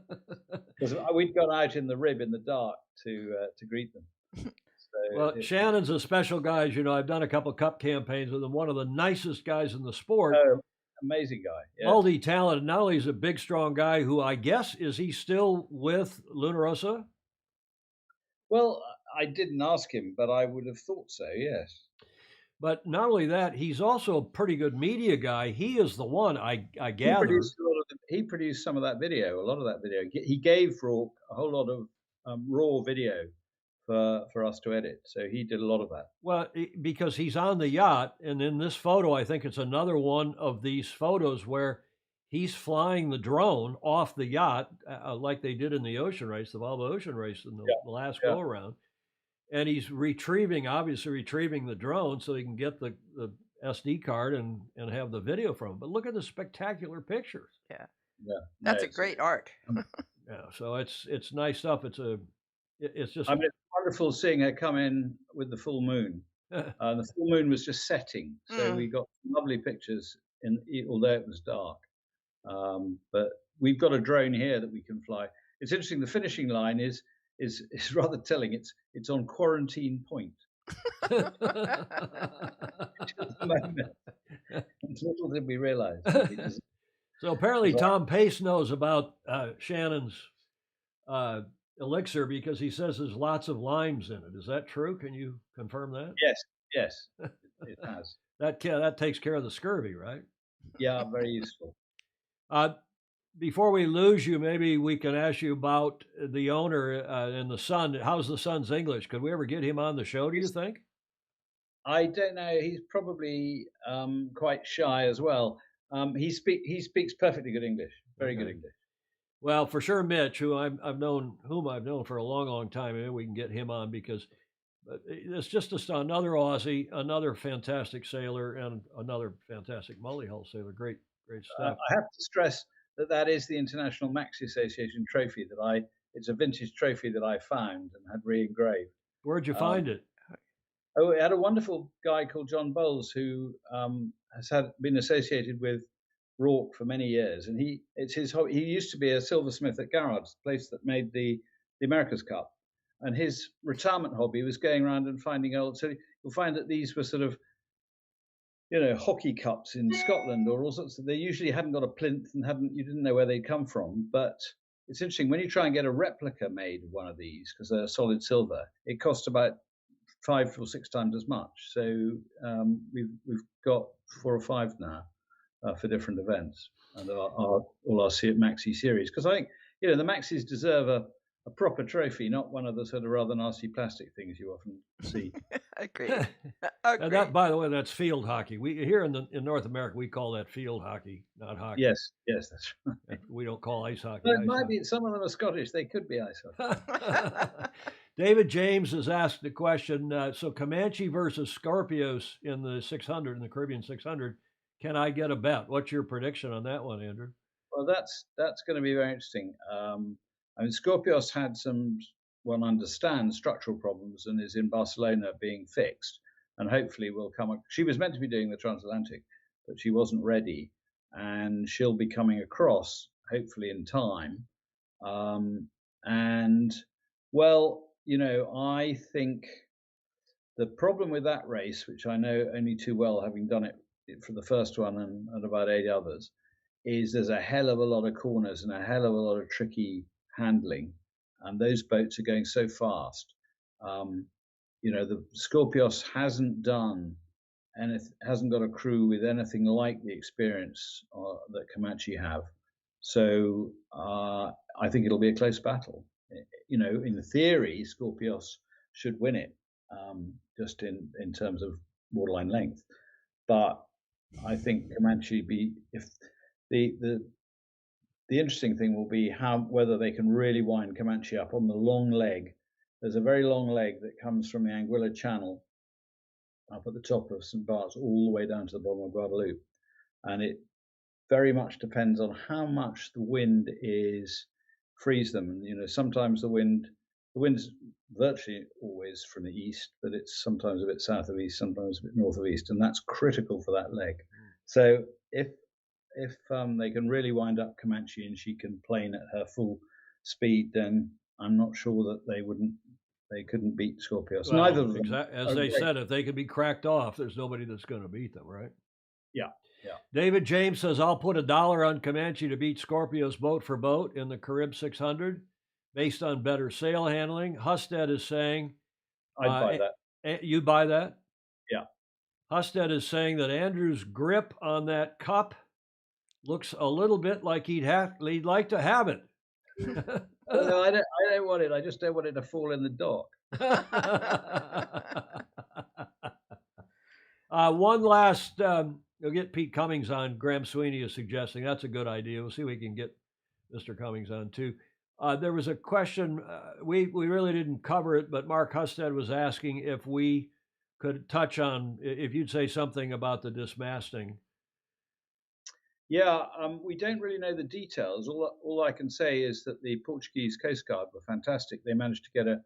because we'd gone out in the rib in the dark to greet them. So Shannon's a special guy. As you know, I've done a couple cup campaigns with him. One of the nicest guys in the sport. Oh, amazing guy. Yeah. Multi-talented. Not only is a big, strong guy who I guess, is he still with Luna Rossa? Well, I didn't ask him, but I would have thought so, yes. But not only that, he's also a pretty good media guy. He is the one, I gather. He produced some of that video, a lot of that video. He gave Rourke a whole lot of raw video for us to edit. So he did a lot of that. Well, because he's on the yacht, and in this photo, I think it's another one of these photos where he's flying the drone off the yacht, like they did in the ocean race, the Volvo Ocean Race in the last go around, and he's obviously retrieving the drone so he can get the SD card and have the video from it. But look at the spectacular pictures. Yeah. That's a great art. Yeah, so it's nice stuff. It's just. I mean, it's wonderful seeing her come in with the full moon. The full moon was just setting, so we got lovely pictures. Although it was dark, but we've got a drone here that we can fly. It's interesting. The finishing line is rather telling. It's on quarantine point. Little did we realize. So apparently Tom Pace knows about Shannon's elixir because he says there's lots of limes in it. Is that true? Can you confirm that? Yes, it has. That takes care of the scurvy, right? Yeah, very useful. Before we lose you, maybe we can ask you about the owner and the son. How's the son's English? Could we ever get him on the show, do you think? I don't know. He's probably quite shy as well. He speaks perfectly good English, very good English. Well, for sure, Mitch, whom I've known for a long, long time, maybe we can get him on because it's just another Aussie, another fantastic sailor, and another fantastic multi-hull sailor. Great stuff. I have to stress that is the International Maxi Association trophy it's a vintage trophy that I found and had re-engraved. Where'd you find it? Oh, it had a wonderful guy called John Bowles who has been associated with Rourke for many years, and it's his hobby. He used to be a silversmith at Garrard's, the place that made the America's Cup, and his retirement hobby was going around and finding old. So you'll find that these were sort of, hockey cups in Scotland or all sorts of. They usually hadn't got a plinth and you didn't know where they'd come from. But it's interesting when you try and get a replica made of one of these because they're solid silver, it costs about 5 or 6 times as much. So we've got 4 or 5 now for different events and all our Maxi series, because I think the Maxis deserve a proper trophy, not one of the sort of rather nasty plastic things you often see. Agreed. And that, by the way, that's field hockey. We here in North America we call that field hockey, not hockey. Yes, that's right. We don't call ice hockey. But it might be some of them are Scottish. They could be ice hockey. David James has asked the question. So Comanche versus Scorpios in the 600 in the Caribbean 600. Can I get a bet? What's your prediction on that one, Andrew? Well, that's going to be very interesting. I mean, Scorpios had some, one understands, structural problems and is in Barcelona being fixed, and hopefully will come. She was meant to be doing the transatlantic, but she wasn't ready, and she'll be coming across hopefully in time. And well, I think the problem with that race, which I know only too well, having done it for the first one and about 8 others, is there's a hell of a lot of corners and a hell of a lot of tricky handling, and those boats are going so fast. The Scorpios hasn't got a crew with anything like the experience that Comanche have, so I think it'll be a close battle. In theory, Scorpios should win it, just in terms of waterline length, but I think Comanche if the interesting thing will be whether they can really wind Comanche up on the long leg. There's a very long leg that comes from the Anguilla Channel up at the top of St. Bart's all the way down to the bottom of Guadeloupe. And it very much depends on how much the wind frees them. Sometimes the wind's virtually always from the east, but it's sometimes a bit south of east, sometimes a bit north of east, and that's critical for that leg. So if they can really wind up Comanche and she can plane at her full speed, then I'm not sure that they couldn't beat Scorpios. Well, neither of them. As they said, if they can be cracked off, there's nobody that's going to beat them, right? Yeah. David James says, I'll put $1 on Comanche to beat Scorpios boat for boat in the Carib 600 based on better sail handling. Husted is saying... I'd buy that. You buy that? Yeah. Husted is saying that Andrew's grip on that cup looks a little bit like he'd like to have it. No, I don't want it. I just don't want it to fall in the dock. One last, you'll get Pete Cummings on. Graham Sweeney is suggesting that's a good idea. We'll see if we can get Mr. Cummings on too. There was a question, we really didn't cover it, but Mark Husted was asking if we could touch on, if you'd say something about the dismasting. Yeah, we don't really know the details. All I can say is that the Portuguese Coast Guard were fantastic. They managed to get a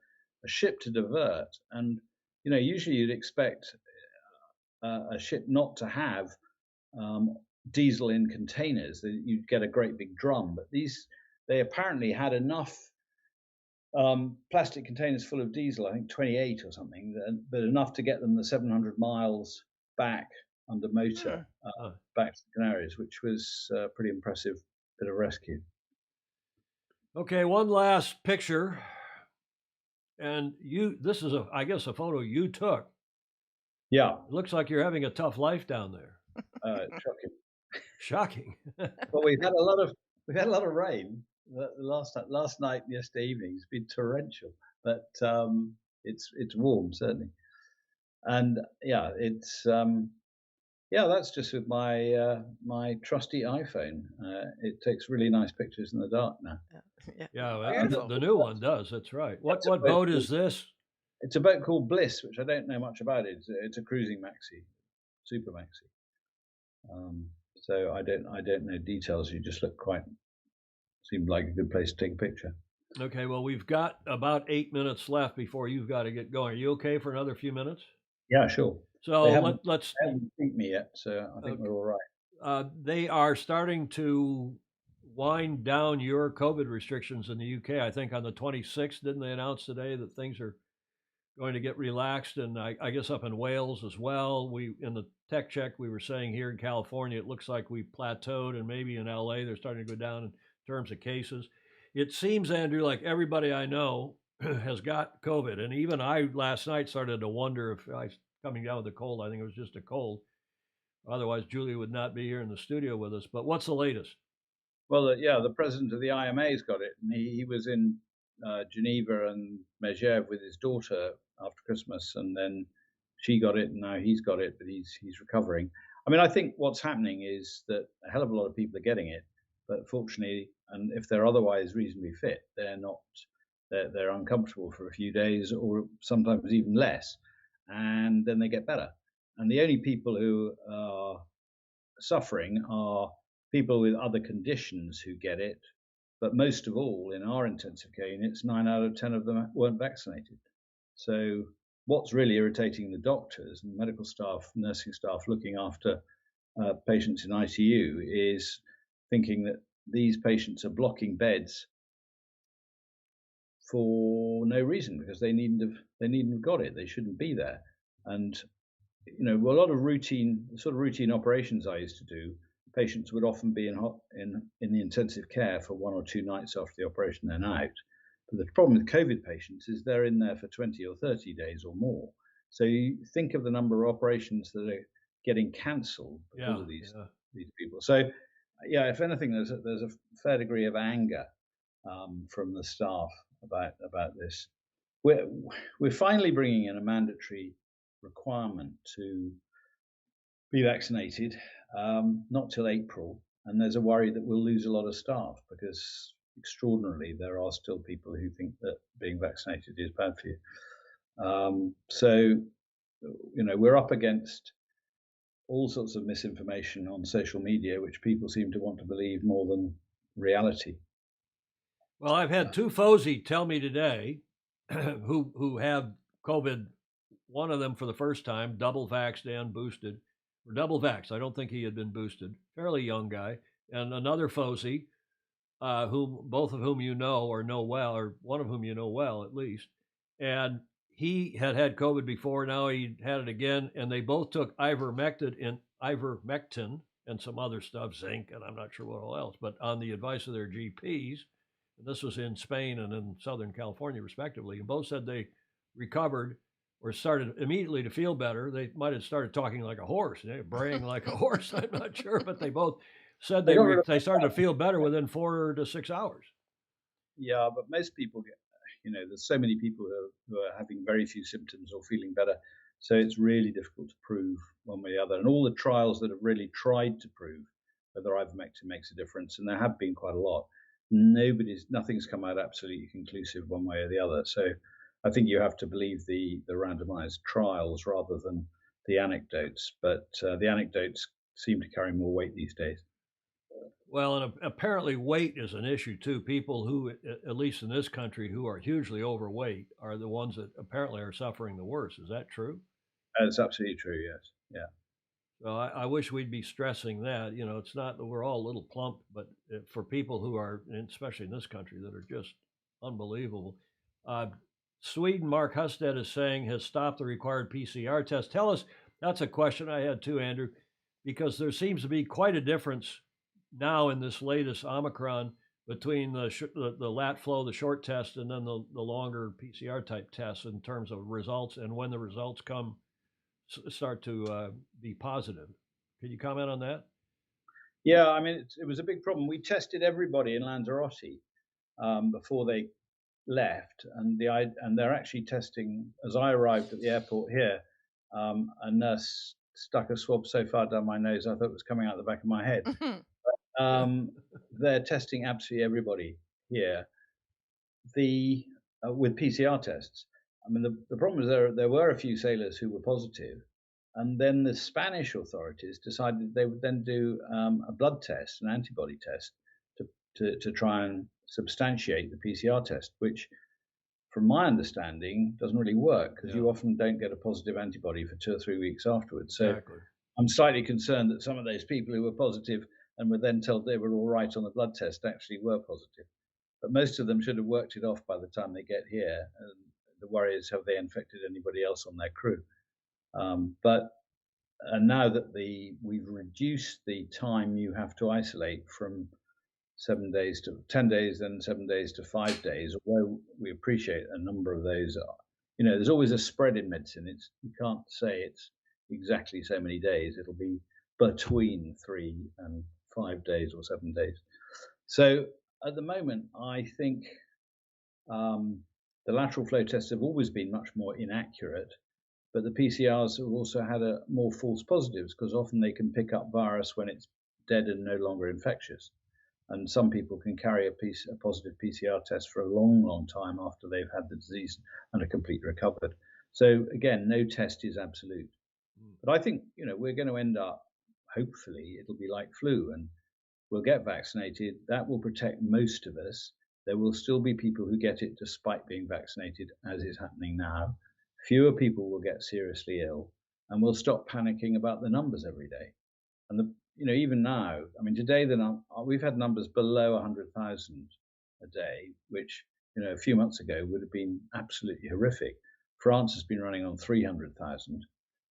ship to divert. And, usually you'd expect a ship not to have diesel in containers. You'd get a great big drum. But they apparently had enough plastic containers full of diesel, I think 28 or something, but enough to get them the 700 miles back under motor back to the Canaries, which was a pretty impressive bit of rescue. Okay, one last picture. And this is, I guess, a photo you took. Yeah. It looks like you're having a tough life down there. Shocking. Shocking. Well, we've had a lot of rain. Last night, yesterday evening, it's been torrential, but it's warm certainly. And yeah, that's just with my trusty iPhone. It takes really nice pictures in the dark now. Yeah, the new one does. That's right. What boat is this? It's a boat called Bliss, which I don't know much about. It's a cruising maxi, super maxi. So I don't know details. You just seemed like a good place to take a picture. Okay, well, we've got about 8 minutes left before you've got to get going. Are you okay for another few minutes? Yeah, sure. So they haven't beat me yet, so I think we're all right. They are starting to wind down your COVID restrictions in the UK. I think on the 26th, didn't they announce today that things are going to get relaxed? And I guess up in Wales as well. In the tech check, we were saying here in California, it looks like we plateaued, and maybe in LA, they're starting to go down in terms of cases. It seems, Andrew, like everybody I know has got COVID. And even I last night started to wonder if I was coming down with a cold. I think it was just a cold. Otherwise, Julia would not be here in the studio with us. But what's the latest? Well, the president of the IMA's got it. And he was in Geneva and Megève with his daughter after Christmas. And then she got it, and now he's got it, but he's recovering. I mean, I think what's happening is that a hell of a lot of people are getting it. But fortunately, and if they're otherwise reasonably fit, they're uncomfortable for a few days or sometimes even less, and then they get better. And the only people who are suffering are people with other conditions who get it. But most of all, in our intensive care units, 9 out of 10 of them weren't vaccinated. So what's really irritating the doctors and medical staff, nursing staff looking after patients in ICU is thinking that these patients are blocking beds for no reason, because they needn't have got it. They shouldn't be there. And a lot of routine operations I used to do, patients would often be in the intensive care for 1 or 2 nights after the operation, then out. But the problem with COVID patients is they're in there for 20 or 30 days or more. So you think of the number of operations that are getting cancelled because of these people. So if anything, there's a fair degree of anger from the staff about this. We're finally bringing in a mandatory requirement to be vaccinated, not till April, and there's a worry that we'll lose a lot of staff because extraordinarily there are still people who think that being vaccinated is bad for you. So we're up against all sorts of misinformation on social media, which people seem to want to believe more than reality. Well, I've had 2 Fozy tell me today who have COVID, one of them for the first time, double vaxxed and boosted, or double vaxxed. I don't think he had been boosted, fairly young guy. And another Fozy, both of whom you know or know well, or one of whom you know well at least. And he had COVID before, now he had it again, and they both took ivermectin and some other stuff, zinc, and I'm not sure what all else, but on the advice of their GPs. And this was in Spain and in Southern California, respectively. And both said they recovered or started immediately to feel better. They might have started talking like a horse, braying like a horse. I'm not sure, but they both said they started to feel better within 4 to 6 hours. Yeah, but most people There's so many people who are having very few symptoms or feeling better. So it's really difficult to prove one way or the other. And all the trials that have really tried to prove whether ivermectin makes a difference, and there have been quite a lot, nothing's come out absolutely conclusive one way or the other. So I think you have to believe the randomized trials rather than the anecdotes. But the anecdotes seem to carry more weight these days. Well, and apparently weight is an issue too. People who, at least in this country, who are hugely overweight are the ones that apparently are suffering the worst. Is that true? That's absolutely true, yes. Yeah. So I wish we'd be stressing that. It's not that we're all a little plump, but for people who are, especially in this country, that are just unbelievable. Sweden, Mark Husted is saying, has stopped the required PCR test. Tell us, that's a question I had too, Andrew, because there seems to be quite a difference now in this latest Omicron between the lat flow, the short test, and then the longer PCR type tests in terms of results, and when the results start to be positive. Can you comment on that? Yeah, I mean, it was a big problem. We tested everybody in Lanzarote before they left, and they're actually testing. As I arrived at the airport here, a nurse stuck a swab so far down my nose I thought it was coming out the back of my head. They're testing absolutely everybody here. With PCR tests. I mean, the problem is there were a few sailors who were positive, and then the Spanish authorities decided they would then do a blood test, an antibody test, to try and substantiate the PCR test, which, from my understanding, doesn't really work because you often don't get a positive antibody for 2 or 3 weeks afterwards. So exactly. I'm slightly concerned that some of those people who were positive and were then told they were all right on the blood test actually were positive. But most of them should have worked it off by the time they get here. And the worry is, have they infected anybody else on their crew? But now that we've reduced the time you have to isolate from 7 days to 10 days, then 7 days to 5 days, although we appreciate a number of those are, there's always a spread in medicine. You can't say it's exactly so many days. It'll be between 3 and 5 days or 7 days. So at the moment, I think the lateral flow tests have always been much more inaccurate, but the PCRs have also had more false positives because often they can pick up virus when it's dead and no longer infectious. And some people can carry a positive PCR test for a long, long time after they've had the disease and are completely recovered. So again, no test is absolute. But I think, we're going to end up, hopefully, it'll be like flu and we'll get vaccinated. That will protect most of us. There will still be people who get it despite being vaccinated, as is happening now. Fewer people will get seriously ill, and we'll stop panicking about the numbers every day. And even now, I mean, today we've had numbers below 100,000 a day, which a few months ago would have been absolutely horrific. France has been running on 300,000,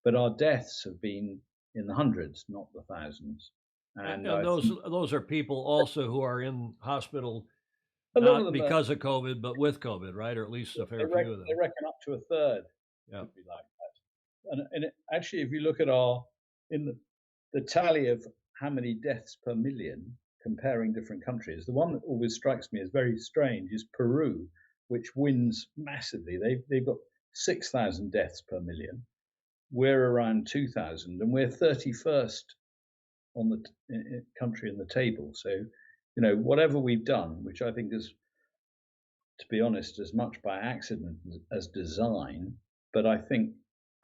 but our deaths have been in the hundreds, not the thousands. And those are people also who are in hospital not because of COVID, but with COVID, right? Or at least a fair few of them. They reckon up to a third would be like that. And actually, if you look at the tally of how many deaths per million comparing different countries, the one that always strikes me as very strange is Peru, which wins massively. They've got 6,000 deaths per million. We're around 2,000, and we're 31st on the country in the table. So, whatever we've done, which I think is, to be honest, as much by accident as design, but I think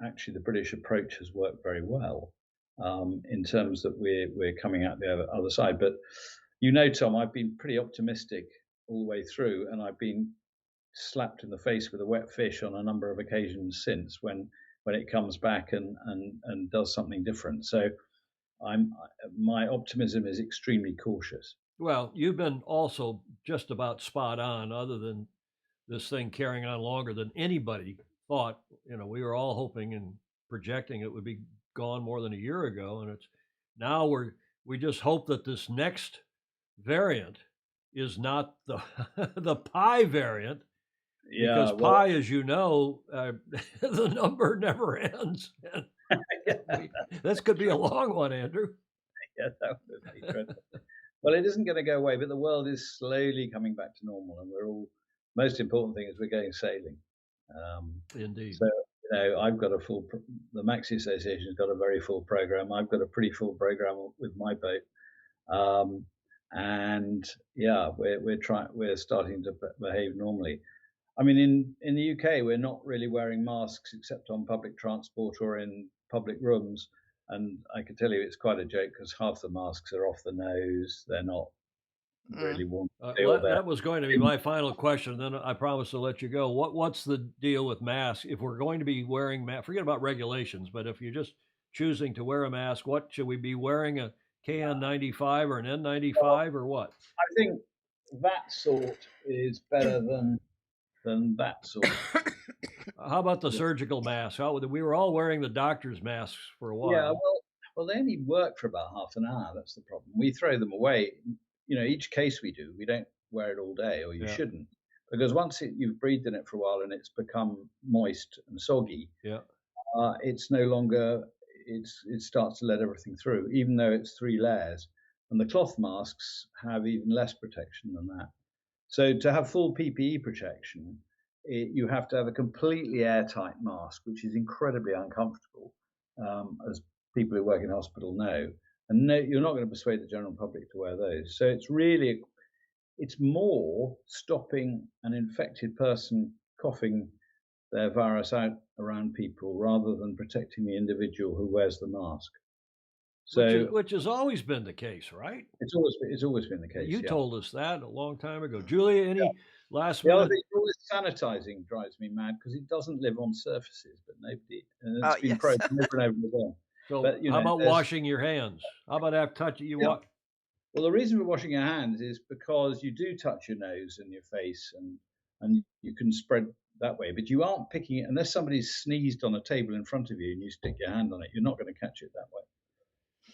actually the British approach has worked very well in terms that we're coming out the other side. But Tom, I've been pretty optimistic all the way through, and I've been slapped in the face with a wet fish on a number of occasions since when it comes back and does something different. So my optimism is extremely cautious. Well, you've been also just about spot on, other than this thing carrying on longer than anybody thought. We were all hoping and projecting it would be gone more than a year ago, and it's now we just hope that this next variant is not the Pi variant. Because Pi, as you know, the number never ends. This could be a long one, Andrew. Yeah, that would be dreadful. Well, it isn't going to go away, but the world is slowly coming back to normal, and we're all most important thing is we're going sailing. Indeed. So, I've got the Maxi Association's got a very full program. I've got a pretty full program with my boat. And yeah, we're starting to behave normally. I mean, in the UK, we're not really wearing masks except on public transport or in public rooms. And I can tell you it's quite a joke because half the masks are off the nose. They're not really warm. That was going to be my final question. Then I promise to let you go. What's the deal with masks? If we're going to be wearing masks, forget about regulations, but if you're just choosing to wear a mask, what should we be wearing? A KN95 or an N95 or what? I think that sort is better than that sort. How about the surgical mask? We were all wearing the doctor's masks for a while. Yeah, well, they only work for about half an hour. That's the problem. We throw them away. Each case we do, we don't wear it all day, or you shouldn't, because once you've breathed in it for a while and it's become moist and soggy, it's no longer. It starts to let everything through, even though it's 3 layers. And the cloth masks have even less protection than that. So to have full PPE protection, you have to have a completely airtight mask, which is incredibly uncomfortable, as people who work in hospital know. And no, you're not going to persuade the general public to wear those. So it's more stopping an infected person coughing their virus out around people rather than protecting the individual who wears the mask. So, which has always been the case, right? It's always been the case. You told us that a long time ago. Julia, any last minute? The other thing, always sanitizing drives me mad because it doesn't live on surfaces, but nobody, and it's been proven over and over again. So how about washing your hands? How about after touching you? Well, the reason for washing your hands is because you do touch your nose and your face, and you can spread that way, but you aren't picking it unless somebody's sneezed on a table in front of you and you stick your hand on it. You're not going to catch it that way.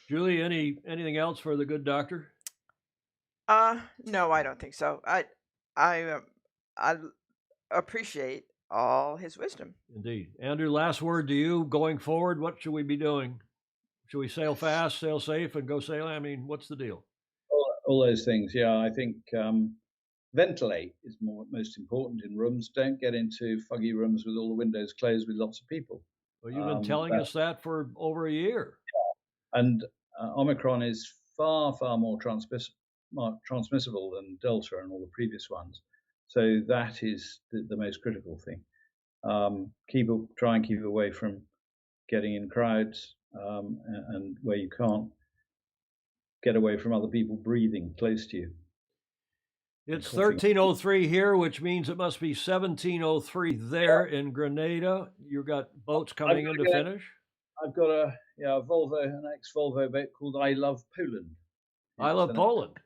Julie, anything else for the good doctor? No, I don't think so. I appreciate all his wisdom. Indeed. Andrew, last word to you. Going forward, what should we be doing? Should we sail fast, sail safe, and go sailing? I mean, what's the deal? All those things, yeah. I think ventilate is most important in rooms. Don't get into foggy rooms with all the windows closed with lots of people. Well, you've been telling us that for over a year. Yeah. And Omicron is far, far more transmissible than Delta and all the previous ones. So that is the most critical thing. Try and keep away from getting in crowds, and where you can't, get away from other people breathing close to you. It's 13:03 here, which means it must be 17:03 there in Grenada. You've got boats coming in to finish? I've got a Volvo, an ex-Volvo boat called I Love Poland. I Love Poland.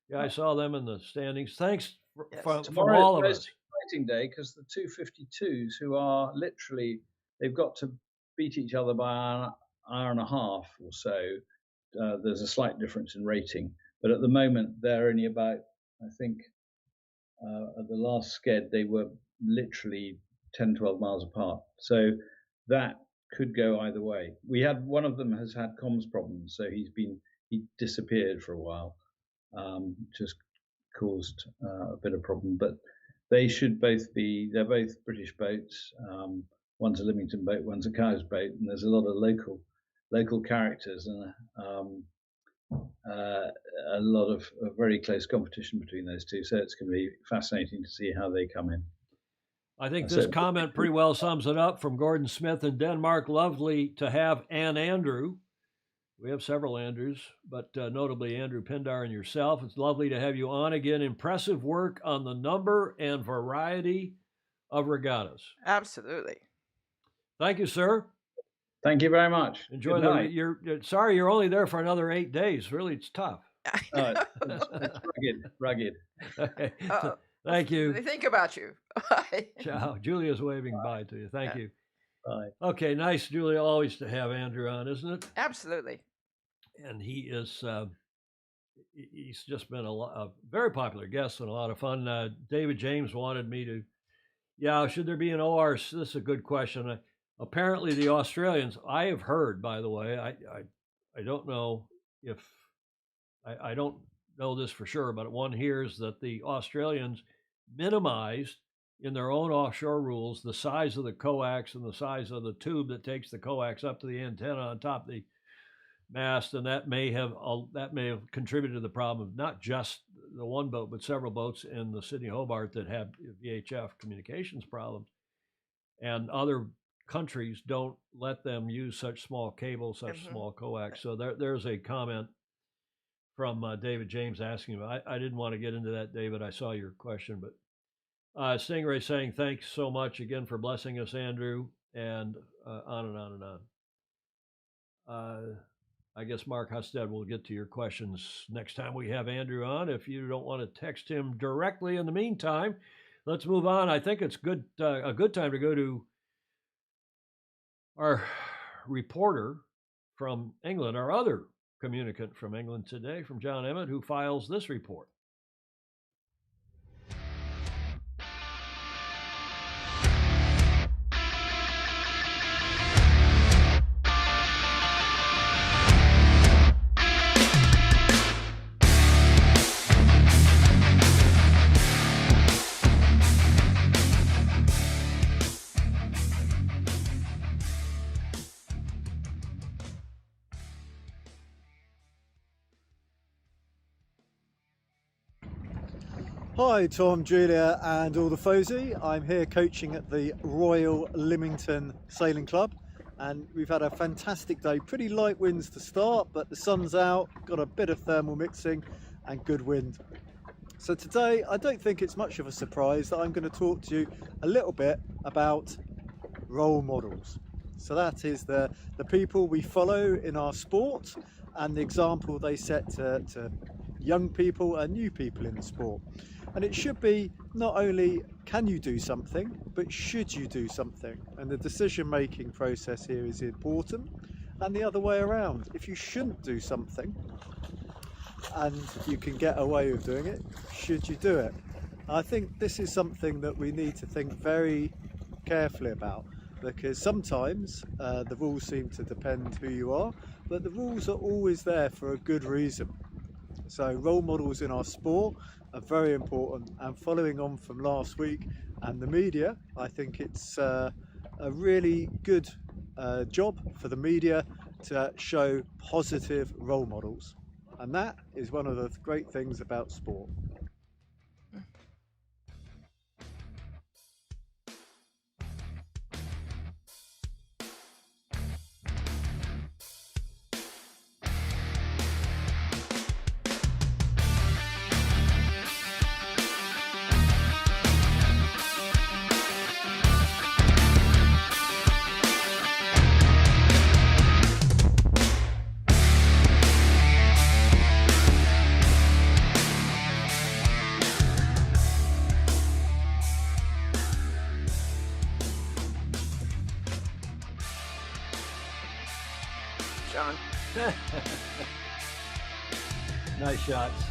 Yeah, I saw them in the standings. Thanks from Tomorrow all of is us. the most exciting day because the 252s, who are literally, they've got to beat each other by an hour and a half or so. There's a slight difference in rating, but at the moment they're only about, I think, at the last sked they were literally 10, 12 miles apart. So that could go either way. One of them has had comms problems, so he disappeared for a while, just caused a bit of problem. But they should they're both British boats. One's a Lymington boat, one's a Cowes boat, and there's a lot of local characters and a lot of very close competition between those two. So it's going to be fascinating to see how they come in. I think this comment pretty well sums it up from Gordon Smith in Denmark. Lovely to have an Andrew. We have several Andrews, but notably Andrew Pindar and yourself. It's lovely to have you on again. Impressive work on the number and variety of regattas. Absolutely. Thank you, sir. Thank you very much. Enjoy sorry you're only there for another 8 days. Really, it's tough. It's rugged. Okay. Thank you. They think about you. Ciao. Julia's waving bye to you. Thank you. Bye. Okay, nice, Julia. Always to have Andrew on, isn't it? Absolutely. And he's just been a very popular guest and a lot of fun. David James wanted me to, should there be an ORC? This is a good question. Apparently the Australians, I have heard, by the way, I don't know if, I don't know this for sure, but one hears that the Australians minimized in their own offshore rules the size of the coax and the size of the tube that takes the coax up to the antenna on top of the mast, and that may have contributed to the problem of not just the one boat but several boats in the Sydney Hobart that have VHF communications problems, and other countries don't let them use such small cables, such small coax. So there's a comment from David James asking about. I didn't want to get into that, David. I saw your question, but Stingray saying thanks so much again for blessing us, Andrew, and on and on and on. I guess Mark Husted will get to your questions next time we have Andrew on. If you don't want to text him directly in the meantime, let's move on. I think it's a good time to go to our reporter from England, our other communicant from England today, from John Emmett, who files this report. Hi Tom, Julia and all the Fozy. I'm here coaching at the Royal Lymington Sailing Club and we've had a fantastic day. Pretty light winds to start, but the sun's out, got a bit of thermal mixing and good wind. So today I don't think it's much of a surprise that I'm going to talk to you a little bit about role models. So that is the people we follow in our sport and the example they set to young people and new people in the sport. And it should be not only can you do something, but should you do something? And the decision-making process here is important. And the other way around, if you shouldn't do something and you can get away with doing it, should you do it? I think this is something that we need to think very carefully about, because sometimes the rules seem to depend who you are, but the rules are always there for a good reason. So role models in our sport are very important, and following on from last week and the media, I think it's a really good job for the media to show positive role models, and that is one of the great things about sport. John. Nice shots.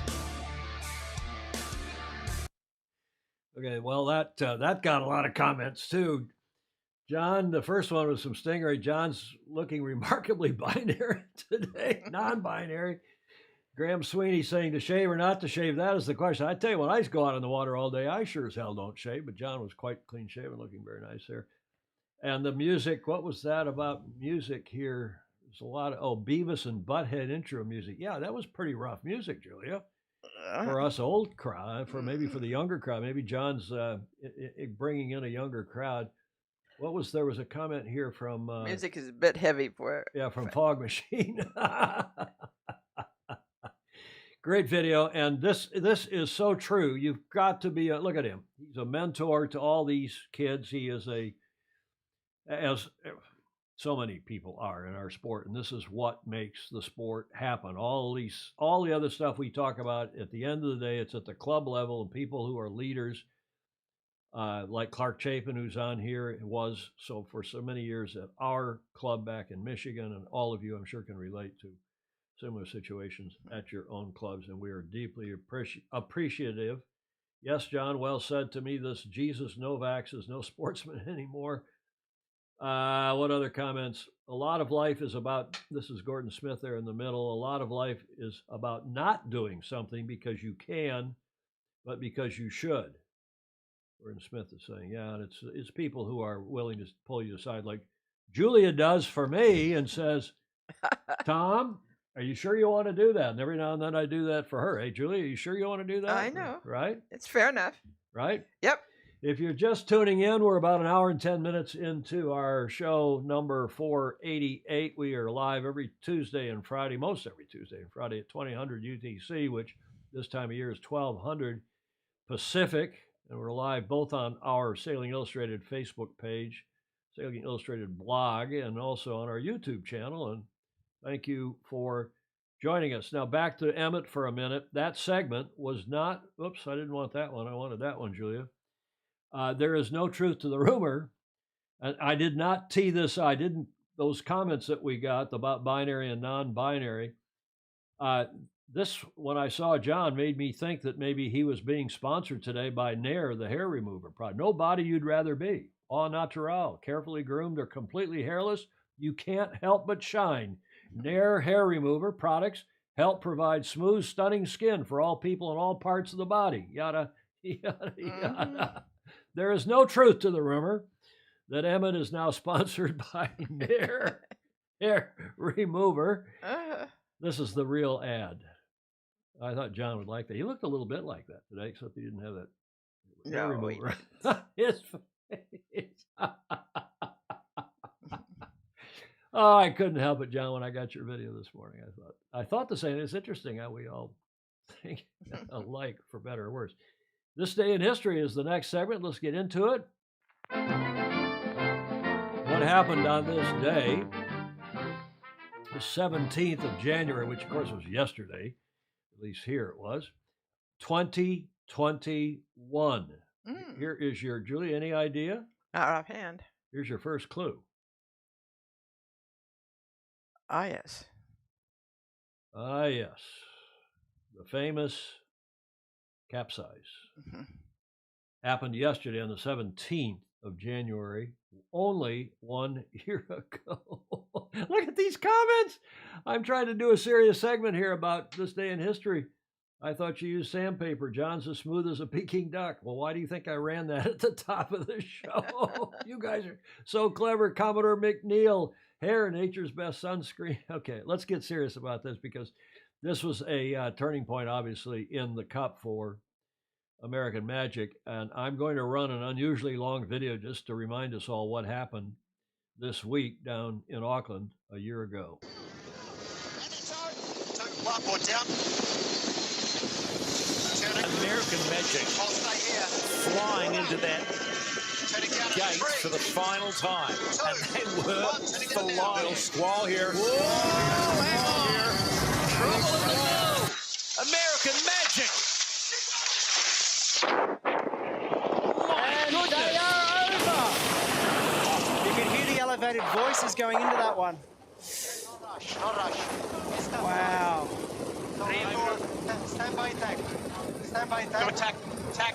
Okay, well that got a lot of comments too. John, the first one was from Stingray. John's looking remarkably binary today, non-binary. Graham Sweeney saying to shave or not to shave, that is the question. I tell you, when I go out in the water all day, I sure as hell don't shave, but John was quite clean shaven, looking very nice there. And the music, what was that about music here? There's a lot of, Beavis and Butthead intro music. Yeah, that was pretty rough music, Julia. For us old crowd, for the younger crowd, maybe John's bringing in a younger crowd. There was a comment here from... music is a bit heavy for... Yeah, from Fog Machine. Great video, and this is so true. You've got to be, look at him. He's a mentor to all these kids. He is as so many people are in our sport, and this is what makes the sport happen. All the other stuff we talk about, at the end of the day, it's at the club level, and people who are leaders, like Clark Chapin, who's on here, was so for so many years at our club back in Michigan, and all of you, I'm sure, can relate to similar situations at your own clubs, and we are deeply appreciative. Yes, John, well said to me, this Jesus Novaks is no sportsman anymore. What other comments? A lot of life is about, this is Gordon Smith there in the middle, a lot of life is about not doing something because you can, but because you should. Gordon Smith is saying, yeah, and it's people who are willing to pull you aside, like Julia does for me, and says, Tom, are you sure you want to do that? And every now and then I do that for her. Hey, Julia, are you sure you want to do that? I know. Right? It's fair enough. Right? Yep. If you're just tuning in, we're about an hour and 10 minutes into our show number 488. We are live every Tuesday and Friday, most every Tuesday and Friday at 2000 UTC, which this time of year is 1200 Pacific. And we're live both on our Sailing Illustrated Facebook page, Sailing Illustrated blog, and also on our YouTube channel. And thank you for joining us. Now back to Emmett for a minute. That segment was not, oops, I didn't want that one. I wanted that one, Julia. There is no truth to the rumor. And I did not tee this. Those comments that we got about binary and non-binary. This, when I saw John, made me think that maybe he was being sponsored today by Nair, the hair remover product. No body you'd rather be. Au natural, carefully groomed or completely hairless. You can't help but shine. Nair hair remover products help provide smooth, stunning skin for all people in all parts of the body. Yada, yada, yada. There is no truth to the rumor that Emmett is now sponsored by Nair hair remover. This is the real ad. I thought John would like that. He looked a little bit like that today, except he didn't have that hair remover. His face. Oh, I couldn't help it, John, when I got your video this morning. I thought the same. It's interesting how we all think alike, for better or worse. This Day in History is the next segment. Let's get into it. What happened on this day, the 17th of January, which of course was yesterday, at least here it was, 2021. Here is your, Julie, any idea? Not offhand. Here's your first clue. Ah, yes. Ah, yes. The famous capsize. Happened yesterday on the 17th of January, only 1 year ago. Look at these comments. I'm trying to do a serious segment here about this day in history. I thought you used sandpaper. John's as smooth as a Peking duck. Well, why do you think I ran that at the top of the show? You guys are so clever. Commodore McNeil, hair, nature's best sunscreen. Okay, let's get serious about this, because this was a turning point, obviously, in the Cup for American Magic. And I'm going to run an unusually long video just to remind us all what happened this week down in Auckland a year ago. Blackboard down. American Magic flying into that gate for the final time. And they were flying. Squall here. Whoa! Hang on. Trouble in the middle. American Magic. And they are over. You can hear the elevated voices going into that one. No rush. Wow. Stand by attack. Stand by attack. Go attack. Attack.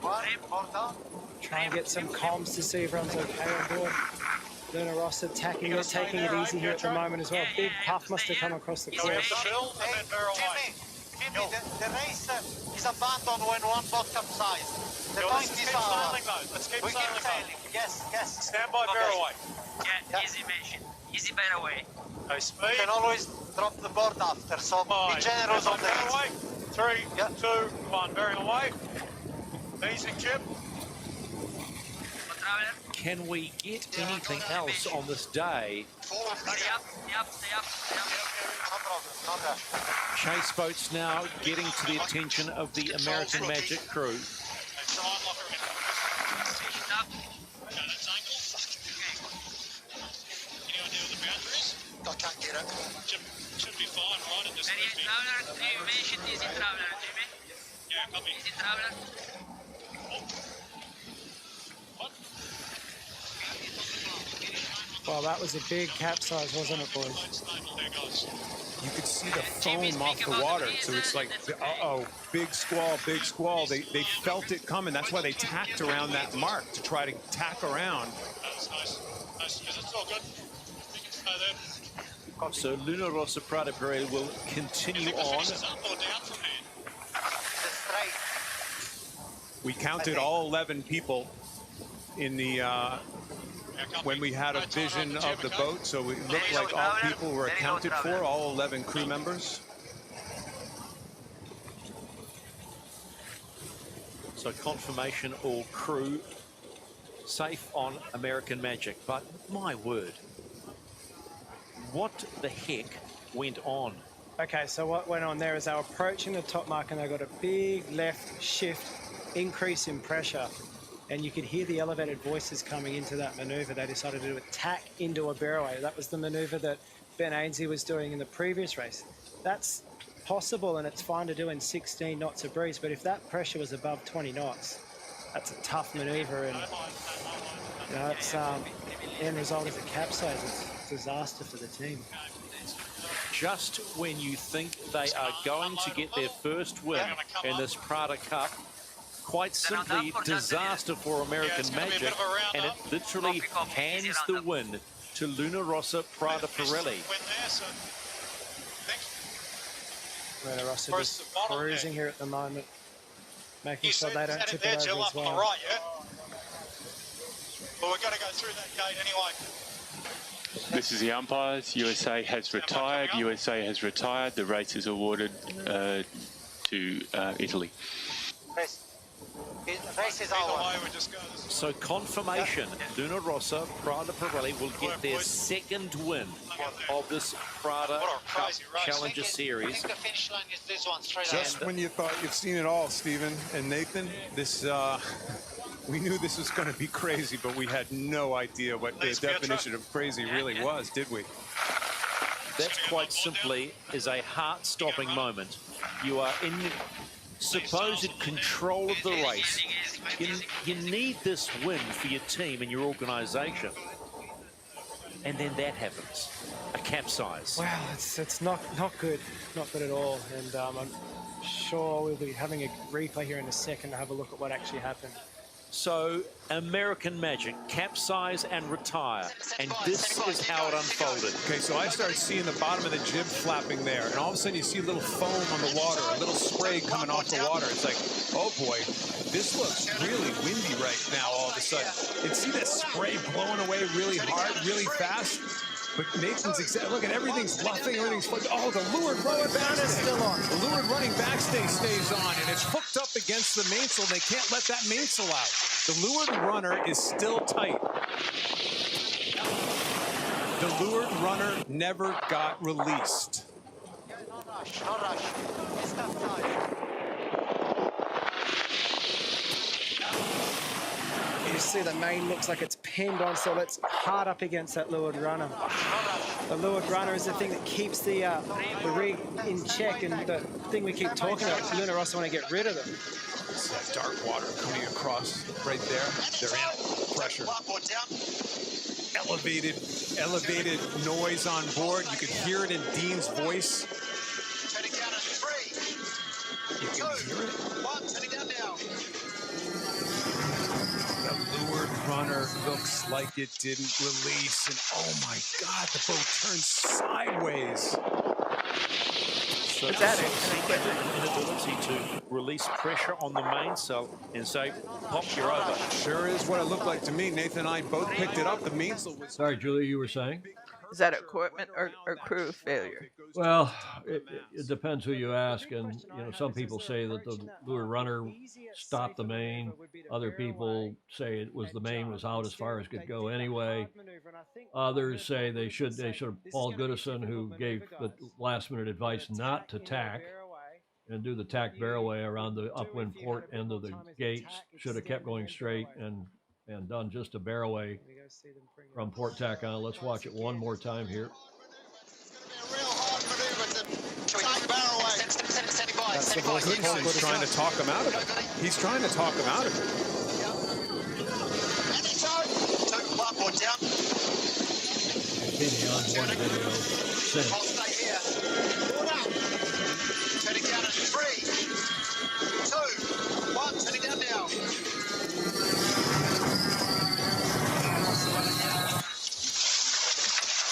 One, more down. Try and get some comms to see everyone's okay on board. Luna Ross attacking it, taking it easy here at the moment as well. Big puff must have come across the cliff. Jimmy, the race is abandoned when one boat capsized. The point is ours. Let's keep We keep sailing. Yes. Stand by, bear away. Yeah. Easy mission. Easy bear away. Okay, speed. You can always drop the board after, so be generous on bear that. away. 3, 2, 1, bearing away. Easy, Chip. Can we get anything else on this day? Stay up. No rush. Chase boats now getting to the attention of the American Magic crew. I can't get it. Should be fine, right? At this Traveler, you mentioned easy traveler, Jimmy. Yeah, copy. Easy traveler. Well, that was a big capsize, wasn't it, boys? You could see the foam off the water, so it's like, uh-oh, big squall, big squall. They felt it coming. That's why they tacked around that mark, to try to tack around. Nice. It's all good. So Luna Rossa Prada Parade will continue on. The straight. We counted all 11 people in the when we had a vision of the boat, so it looked like all people were accounted for, all 11 crew members. So confirmation, all crew safe on American Magic. But my word, what the heck went on? Okay, so what went on there is they were approaching the top mark and they got a big left shift, increase in pressure. And you could hear the elevated voices coming into that maneuver. They decided to attack into a barroway. That was the maneuver that Ben Ainslie was doing in the previous race. That's possible and it's fine to do in 16 knots of breeze, but if that pressure was above 20 knots, that's a tough maneuver, and you know, it's end result is a capsize. It's a disaster for the team. Just when you think they are going to get their first win in this Prada Cup, quite simply disaster for American Magic, and it literally hands the win to Luna Rossa Prada Pirelli. Luna Rossa just cruising here at the moment, making sure they don't tip it over as well. On the right, yeah? Well, we've got to go through that gate anyway. This is the umpires. USA has retired. USA has retired. The race is awarded to Italy. Race is over. So confirmation, Luna Rossa Prada Pirelli will get their second win of this Prada Cup Challenger Series. Just when you thought you've seen it all, Stephen and Nathan, this we knew this was going to be crazy, but we had no idea what the definition of crazy really was, did we? That quite simply is a heart-stopping moment. You are in supposed control of the race. You need this win for your team and your organisation. And then that happens. A capsize. Wow, it's not good. Not good at all. And I'm sure we'll be having a replay here in a second to have a look at what actually happened. So, American Magic, capsize and retire. And this is how it unfolded. Okay, so I started seeing the bottom of the jib flapping there, and all of a sudden you see a little foam on the water, a little spray coming off the water. It's like, oh boy, this looks really windy right now all of a sudden. And see that spray blowing away really hard, really fast? But Nathan's look at everything's bluffing, everything's oh, the lured running backstay is still on. The lured running backstay stays on, and it's hooked up against the mainsail. They can't let that mainsail out. The lured runner is still tight. The lured runner never got released. No rush, no rush. It's tough time. You see the main looks like it's pinned on, so it's hard up against that lured runner. The lured runner is the thing that keeps the rig in check, and the thing we keep talking about, Luna Rossa want to get rid of them. It's that dark water coming across right there. They're in pressure. Elevated noise on board. You could hear it in Dean's voice. You can hear it. The lured runner looks like it didn't release, and oh my God, the boat turned sideways. So inability to release pressure on the mainsail and say, pop, you're over. Sure is what it looked like to me. Nathan and I both picked it up. The mainsail was... Sorry, Julie, you were saying? Is that equipment or crew failure? Well, it depends who you ask, and you know, some people say that the lure runner stopped the main. Other people say it was the main was out as far as could go anyway. Others say they should have Paul Goodison, who gave the last minute advice not to tack and do the tack barroway around the upwind port end of the gates. Should have kept going straight and done just a barroway from port tack on. Let's watch it one more time here. That's the voice. He's trying to talk him out of it. He's trying to talk him out of it. On video since. Turning down in 3, 2, 1, turning down now.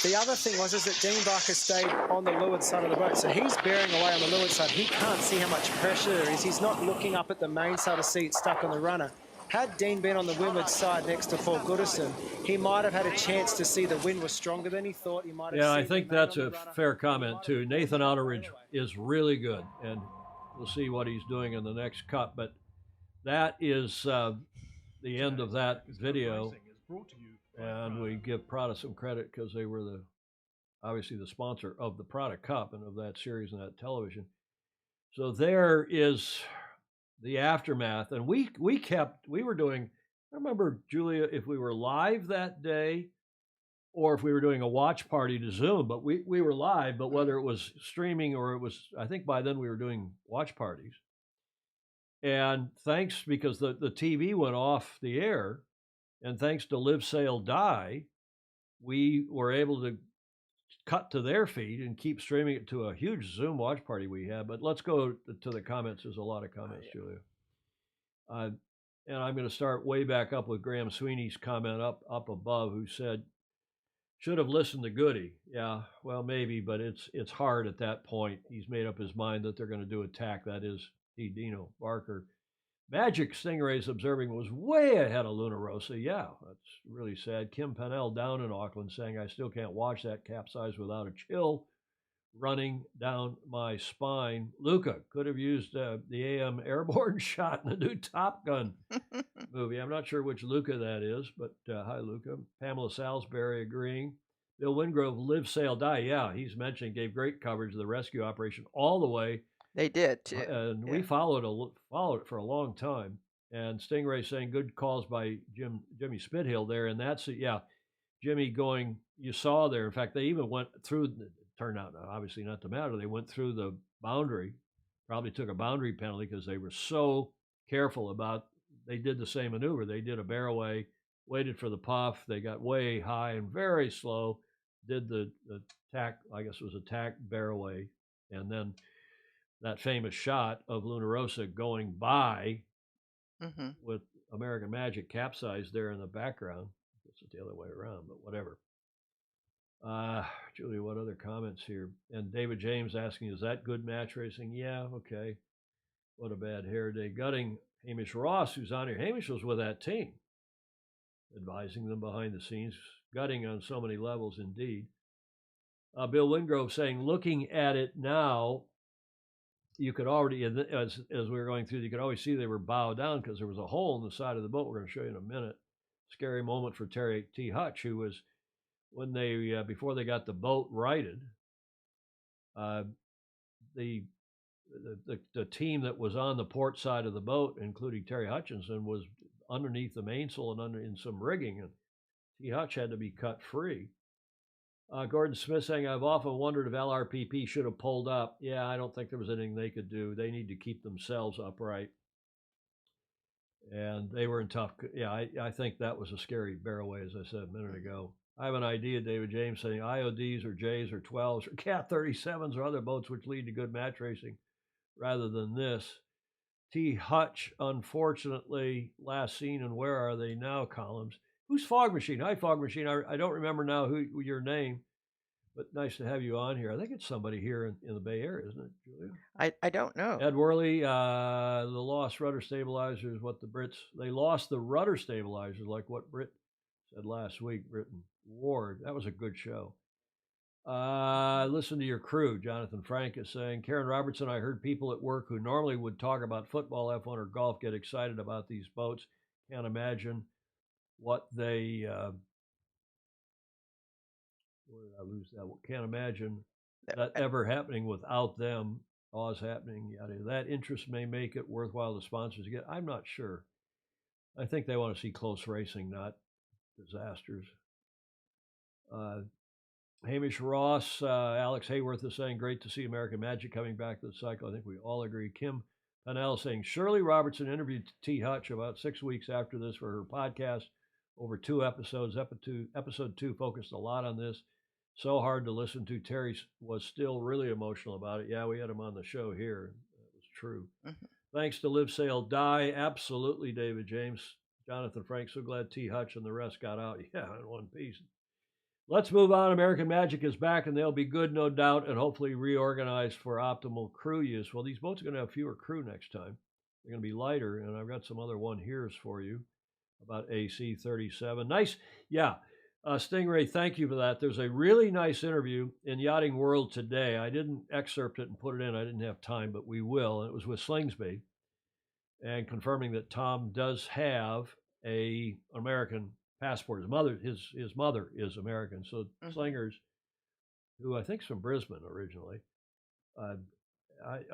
The other thing was that Dean Barker stayed on the leeward side of the boat. So he's bearing away on the leeward side. He can't see how much pressure there is. He's not looking up at the main side to see it stuck on the runner. Had Dean been on the windward side next to Paul Goodison, he might have had a chance to see the wind was stronger than he thought. He might have Yeah, I seen think the main that's on a the runner. fair comment, too. Nathan Outeridge is really good, and we'll see what he's doing in the next cut. But that is the end of that video, and we give Prada some credit because they were obviously the sponsor of the Prada Cup and of that series and that television. So there is the aftermath, and we were doing, I remember, Julia, if we were live that day or if we were doing a watch party to Zoom, but we were live, but whether it was streaming or it was, I think by then we were doing watch parties. And thanks, because the TV went off the air, and thanks to Live, Sail, Die, we were able to cut to their feed and keep streaming it to a huge Zoom watch party we had. But let's go to the comments. There's a lot of comments, Julia. And I'm going to start way back up with Graham Sweeney's comment up above, who said, should have listened to Goody. Yeah, well, maybe, but it's hard at that point. He's made up his mind that they're going to do attack. That is Dino Barker. Magic Stingrays observing was way ahead of Luna Rosa. Yeah, that's really sad. Kim Pennell down in Auckland saying, I still can't watch that capsize without a chill running down my spine. Luca could have used the AM airborne shot in the new Top Gun movie. I'm not sure which Luca that is, but hi, Luca. Pamela Salisbury agreeing. Bill Wingrove, Live, Sail, Die. Yeah, he's mentioning, gave great coverage of the rescue operation all the way. They did, too. And we followed it for a long time. And Stingray saying good calls by Jimmy Spithill there. And that's, Jimmy going, you saw there. In fact, they even went through, turned out obviously not to matter. They went through the boundary, probably took a boundary penalty because they were so careful about, they did the same maneuver. They did a bear away, waited for the puff. They got way high and very slow, did the tack, I guess it was a tack bear away. And then that famous shot of Luna Rosa going by with American Magic capsized there in the background. It's the other way around, but whatever. Julia, what other comments here? And David James asking, is that good match racing? Yeah, okay. What a bad hair day. Gutting Hamish Ross, who's on here. Hamish was with that team, advising them behind the scenes, gutting on so many levels indeed. Bill Wingrove saying, looking at it now, you could already, as we were going through, you could always see they were bowed down because there was a hole in the side of the boat. We're going to show you in a minute. Scary moment for Terry T. Hutch, who was, when they, before they got the boat righted, the team that was on the port side of the boat, including Terry Hutchinson, was underneath the mainsail and in some rigging, and T. Hutch had to be cut free. Gordon Smith saying, I've often wondered if LRPP should have pulled up. Yeah, I don't think there was anything they could do. They need to keep themselves upright. And they were in tough. Yeah, I think that was a scary bear away, as I said a minute ago. I have an idea, David James saying IODs or J's or 12s or Cat 37s or other boats which lead to good match racing rather than this. T. Hutch, unfortunately, last seen and Where Are They Now columns. Who's Fog Machine? Hi, Fog Machine. I don't remember now who your name, but nice to have you on here. I think it's somebody here in the Bay Area, isn't it, Julia? I don't know. Ed Worley, the lost rudder stabilizers, what the Brits, they lost the rudder stabilizers, like what Britt said last week, Britton Ward. That was a good show. Listen to your crew, Jonathan Frank is saying. Karen Robertson, I heard people at work who normally would talk about football, F1, or golf get excited about these boats. Can't imagine what they, where did I lose that? Can't imagine that ever happening without them. Oz happening, yada. That interest may make it worthwhile to sponsors to get. I'm not sure. I think they want to see close racing, not disasters. Hamish Ross, Alex Hayworth is saying, great to see American Magic coming back to the cycle. I think we all agree. Kim Pennell saying, Shirley Robertson interviewed T. Hutch about 6 weeks after this for her podcast. Over 2 episodes. Episode 2 focused a lot on this. So hard to listen to. Terry was still really emotional about it. Yeah, we had him on the show here. That was true. Thanks to Live, Sail, Die. Absolutely, David James. Jonathan Frank, so glad T. Hutch and the rest got out. Yeah, in one piece. Let's move on. American Magic is back, and they'll be good, no doubt, and hopefully reorganized for optimal crew use. Well, these boats are going to have fewer crew next time. They're going to be lighter, and I've got some other one-heres for you about AC-37. Nice. Yeah. Stingray, thank you for that. There's a really nice interview in Yachting World today. I didn't excerpt it and put it in. I didn't have time, but we will. And it was with Slingsby, and confirming that Tom does have a American passport. His mother is American. So Slingers, who I think is from Brisbane originally, I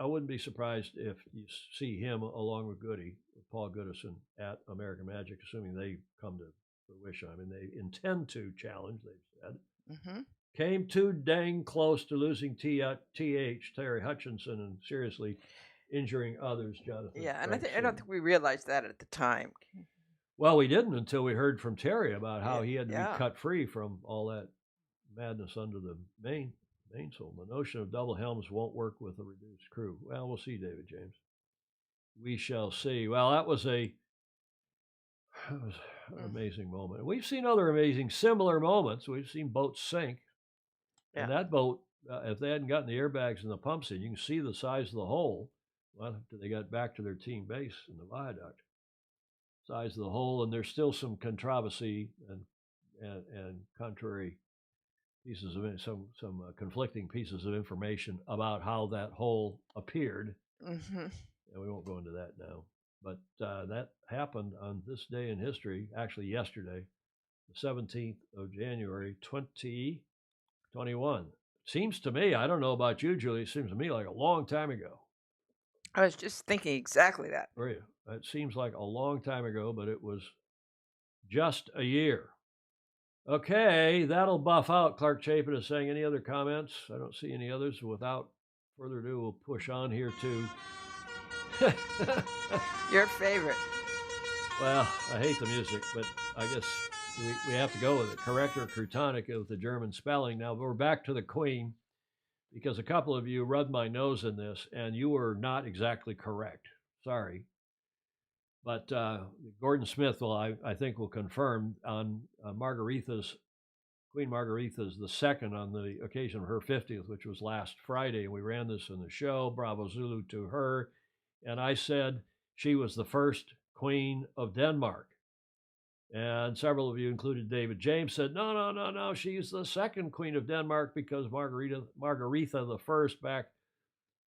wouldn't be surprised if you see him along with Goody, with Paul Goodison at American Magic, assuming they come to fruition. I mean, they intend to challenge, they've said. Came too dang close to losing Terry Hutchinson and seriously injuring others, Jonathan. Yeah, and I don't think we realized that at the time. Well, we didn't until we heard from Terry about how he had to be cut free from all that madness under the mainsail. The notion of double helms won't work with a reduced crew. Well, we'll see, David James. We shall see. Well, that was an amazing moment. We've seen other amazing, similar moments. We've seen boats sink. And that boat, if they hadn't gotten the airbags and the pumps in, you can see the size of the hole. Well, after they got back to their team base in the viaduct, size of the hole, and there's still some controversy and contrary pieces of some conflicting pieces of information about how that hole appeared. And we won't go into that now. But that happened on this day in history, actually yesterday, the 17th of January, 2021. Seems to me, I don't know about you, Julie, it seems to me like a long time ago. I was just thinking exactly that. Were you? It seems like a long time ago, but it was just a year. Okay, that'll buff out. Clark Chapin is saying, any other comments? I don't see any others. Without further ado, we'll push on here to your favorite. Well, I hate the music, but I guess we have to go with it. Correct or Crutonic with the German spelling. Now we're back to the Queen, because a couple of you rubbed my nose in this, and you were not exactly correct. Sorry. But Gordon Smith I think will confirm on Queen Margaretha's the second on the occasion of her 50th, which was last Friday. We ran this in the show. Bravo Zulu to her. And I said she was the first Queen of Denmark. And several of you, included David James, said, no, she's the second Queen of Denmark, because Margaretha the First back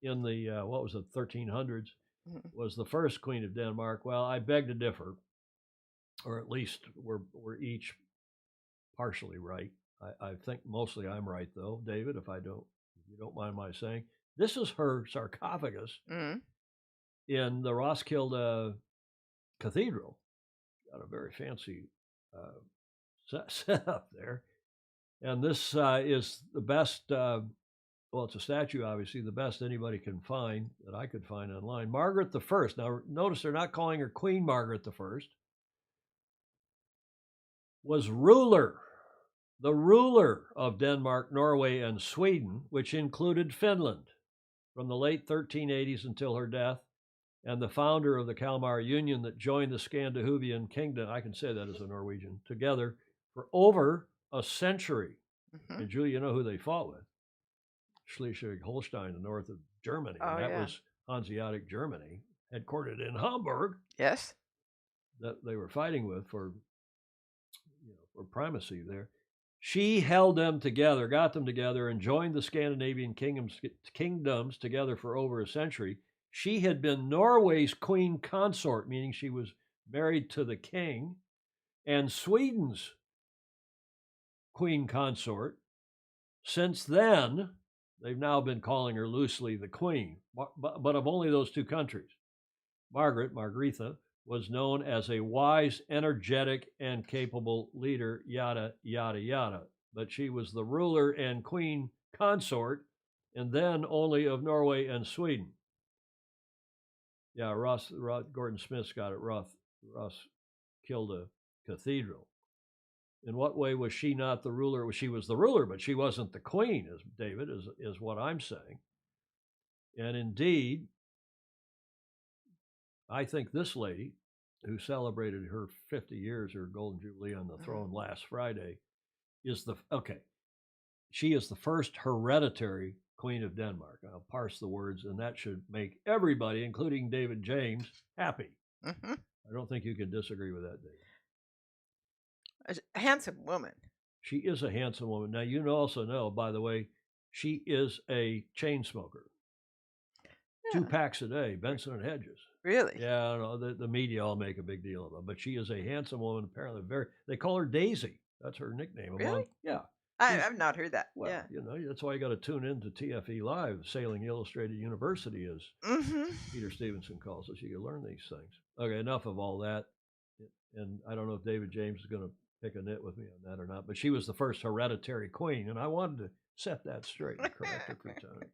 in the, 1300s, was the first Queen of Denmark. Well, I beg to differ, or at least we're each partially right. I think mostly I'm right, though, David, if you don't mind my saying. This is her sarcophagus in the Roskilde Cathedral. Got a very fancy setup there. And this is the best, it's a statue, obviously, the best anybody can find, that I could find online. Margaret the First. Now, notice they're not calling her Queen Margaret the First. Was the ruler of Denmark, Norway, and Sweden, which included Finland, from the late 1380s until her death, and the founder of the Kalmar Union that joined the Scandinavian kingdom, I can say that as a Norwegian, together for over a century. And Julie, you know who they fought with? Schleswig-Holstein, the north of Germany. Oh, that was Hanseatic Germany, headquartered in Hamburg. Yes. That they were fighting with for primacy there. She held them together, got them together, and joined the Scandinavian kingdoms together for over a century. She had been Norway's queen consort, meaning she was married to the king, and Sweden's queen consort. Since then, they've now been calling her loosely the queen, but of only those two countries. Margaretha, was known as a wise, energetic, and capable leader, yada, yada, yada. But she was the ruler and queen consort, and then only of Norway and Sweden. Yeah, Gordon Smith's got it, Roskilde Cathedral. In what way was she not the ruler? Well, she was the ruler, but she wasn't the queen, as David, is what I'm saying. And indeed, I think this lady, who celebrated her 50 years, her Golden Jubilee on the throne last Friday, is she is the first hereditary Queen of Denmark. I'll parse the words, and that should make everybody, including David James, happy. Mm-hmm. I don't think you can disagree with that, David. A handsome woman. She is a handsome woman. Now, you also know, by the way, she is a chain smoker. Yeah. 2 packs a day, Benson and Hedges. Really? Yeah, I know, the media all make a big deal of it, but she is a handsome woman. Apparently, they call her Daisy. That's her nickname. Really? Yeah. I've not heard that. Well, yeah. You know, that's why you got to tune in to TFE Live. Sailing Illustrated University, as Peter Stevenson calls us. You can learn these things. Okay, enough of all that. And I don't know if David James is going to pick a nit with me on that or not, but she was the first hereditary queen, and I wanted to set that straight and correct her for time.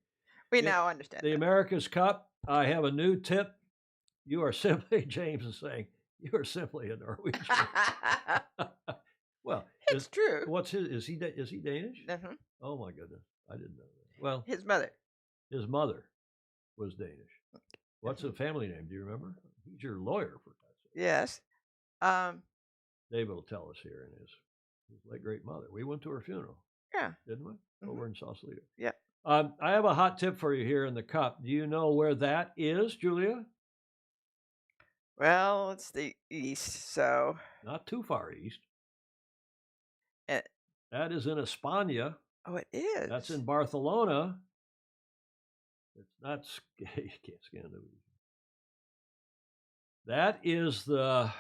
We now understand. The America's Cup, I have a new tip. You are simply, James is saying, you are simply a Norwegian. Well, it's true. What's his? Is he Danish? Mm-hmm. Oh my goodness, I didn't know that. Well, his mother was Danish. What's the family name? Do you remember? He's your lawyer for that. Yes. David will tell us here in his late great mother. We went to her funeral. Yeah, didn't we? Mm-hmm. Over in Sausalito. Yeah. I have a hot tip for you here in the cup. Do you know where that is, Julia? Well, it's the east, so not too far east. That is in España. Oh, it is. That's in Barcelona. It's not you can't Scandinavia. That is the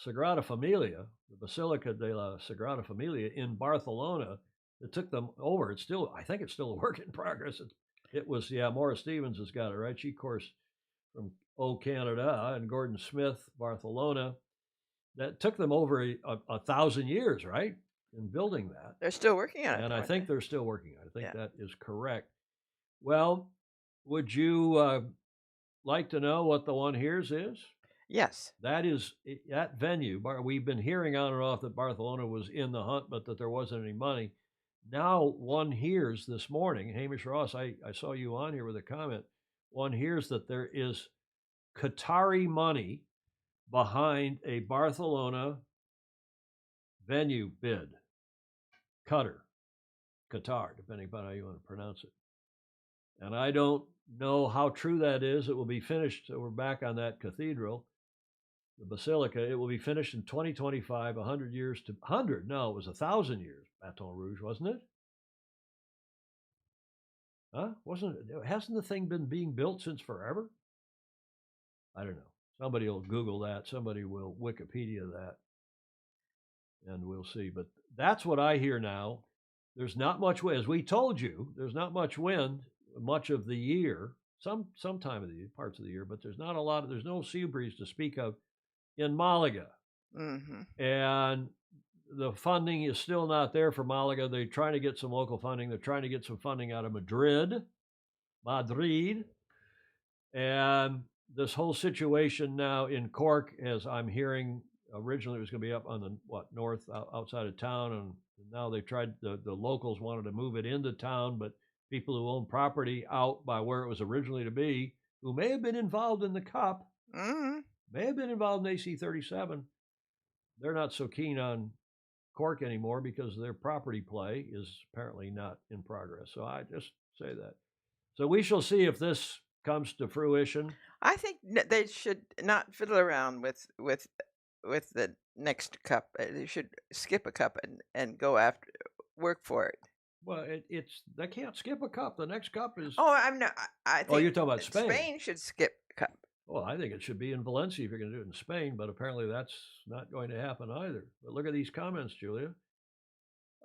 Sagrada Familia, the Basilica de la Sagrada Familia in Barcelona. It took them over. I think it's still a work in progress. It was, Maura Stevens has got it right. She, of course, from Canada, and Gordon Smith, Barcelona. That took them over a 1,000 years, right, in building that. They're still working on it. And I think they're still working on it. I think that is correct. Well, would you like to know what the One Hears is? Yes. That is that venue. We've been hearing on and off that Barcelona was in the hunt, but that there wasn't any money. Now One Hears this morning, Hamish Ross, I saw you on here with a comment. One hears that there is Qatari money behind a Barcelona venue bid. Qatar, depending upon how you want to pronounce it. And I don't know how true that is. It will be finished. So we're back on that cathedral, the basilica. It will be finished in 2025, 100 years to 100. No, it was 1,000 years. Baton Rouge, wasn't it? Huh? Wasn't it? Hasn't the thing been being built since forever? I don't know. Somebody will Google that. Somebody will Wikipedia that. And we'll see. But that's what I hear now. There's not much wind. As we told you, there's not much wind much of the year. Some time of the year, parts of the year, but there's not a lot. There's no sea breeze to speak of in Malaga. Mm-hmm. And the funding is still not there for Malaga. They're trying to get some local funding. They're trying to get some funding out of Madrid. And this whole situation now in Cork, as I'm hearing, originally it was going to be up on the north outside of town, and now they tried. The locals wanted to move it into town, but people who own property out by where it was originally to be, who may have been involved in the COP, may have been involved in AC 37, they're not so keen on Cork anymore because their property play is apparently not in progress. So I just say that. So we shall see if this comes to fruition. I think they should not fiddle around with the next cup. They should skip a cup and go after work for it. Well, they can't skip a cup. The next cup is. Oh, I'm not. I think you're talking about Spain. Spain should skip a cup. Well, I think it should be in Valencia if you're going to do it in Spain, but apparently that's not going to happen either. But look at these comments, Julia.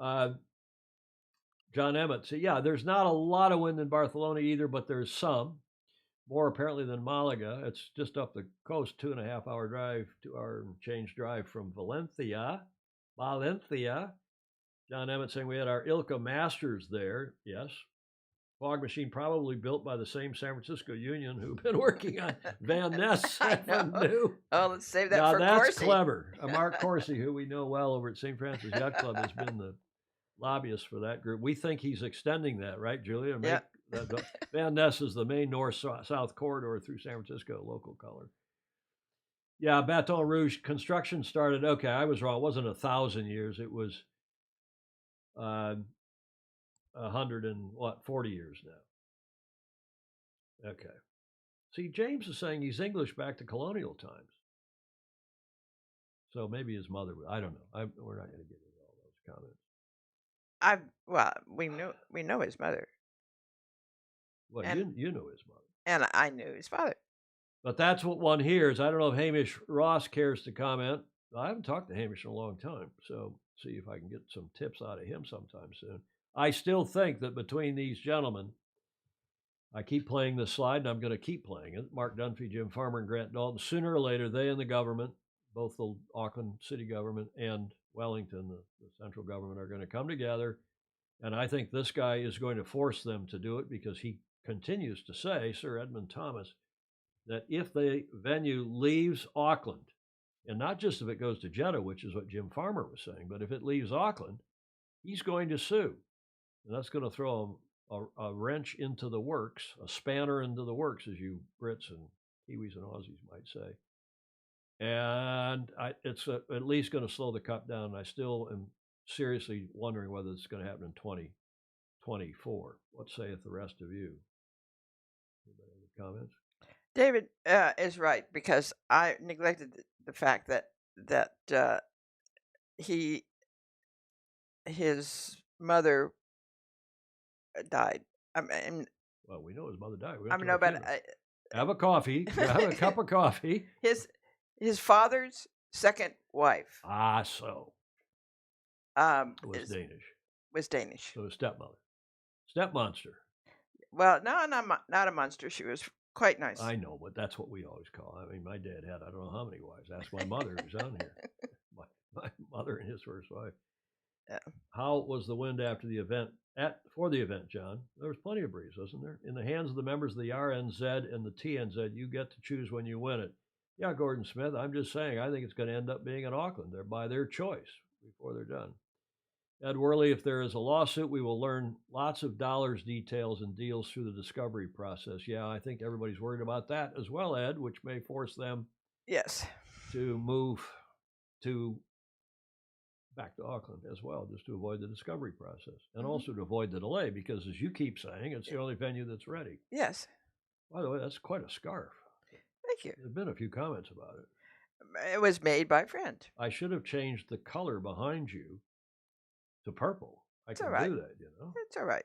John Emmett said, there's not a lot of wind in Barcelona either, but there's some. More apparently than Malaga. It's just up the coast, 2.5-hour drive, 2-hour change drive from Valencia. John Emmett saying we had our Ilka Masters there. Yes. Fog machine probably built by the same San Francisco Union who've been working on Van Ness Avenue. Oh, let's save that for that's Corsi. Clever. Mark Corsi, who we know well over at St. Francis Yacht Club, has been the lobbyist for that group. We think he's extending that, right, Julia? Yeah. Van Ness is the main north-south corridor through San Francisco, local color. Yeah, Baton Rouge construction started. Okay, I was wrong. It wasn't 1,000 years. It was 40 years now. Okay. See, James is saying he's English back to colonial times. So maybe his mother. I don't know. We're not going to get into all those comments. We know his mother. Well, you know his mother, and I knew his father. But that's what one hears. I don't know if Hamish Ross cares to comment. I haven't talked to Hamish in a long time, so see if I can get some tips out of him sometime soon. I still think that between these gentlemen, I keep playing this slide, and I'm going to keep playing it. Mark Dunphy, Jim Farmer, and Grant Dalton. Sooner or later, they and the government, both the Auckland city government and Wellington, the central government, are going to come together. And I think this guy is going to force them to do it because he continues to say, Sir Edmund Thomas, that if the venue leaves Auckland, and not just if it goes to Jeddah, which is what Jim Farmer was saying, but if it leaves Auckland, he's going to sue. And that's going to throw a wrench into the works, a spanner into the works, as you Brits and Kiwis and Aussies might say. And it's at least going to slow the cup down. I still am seriously wondering whether it's going to happen in 2024. What saith the rest of you? Anybody have any comments? David is right, because I neglected the fact that his mother died. Well, we know his mother died. Have a coffee. Have a cup of coffee. His father's second wife. So. Was Danish. Was Danish. So a stepmother. Step monster. Well, no, not a monster. She was quite nice. I know, but that's what we always call. I mean, my dad had I don't know how many wives. Ask my mother who's on here. My mother and his first wife. Yeah. How was the wind after the event? For the event, John, there was plenty of breeze, wasn't there? In the hands of the members of the RNZ and the TNZ, you get to choose when you win it. Yeah, Gordon Smith, I'm just saying, I think it's going to end up being in Auckland. They're by their choice before they're done. Ed Worley, if there is a lawsuit, we will learn lots of dollars, details, and deals through the discovery process. Yeah, I think everybody's worried about that as well, Ed, which may force them to move back to Auckland as well, just to avoid the discovery process. And also to avoid the delay, because as you keep saying, it's the only venue that's ready. Yes. By the way, that's quite a scarf. Thank you. There's been a few comments about it. It was made by a friend. I should have changed the color behind you to purple. It's can all right. do that, you know. It's all right.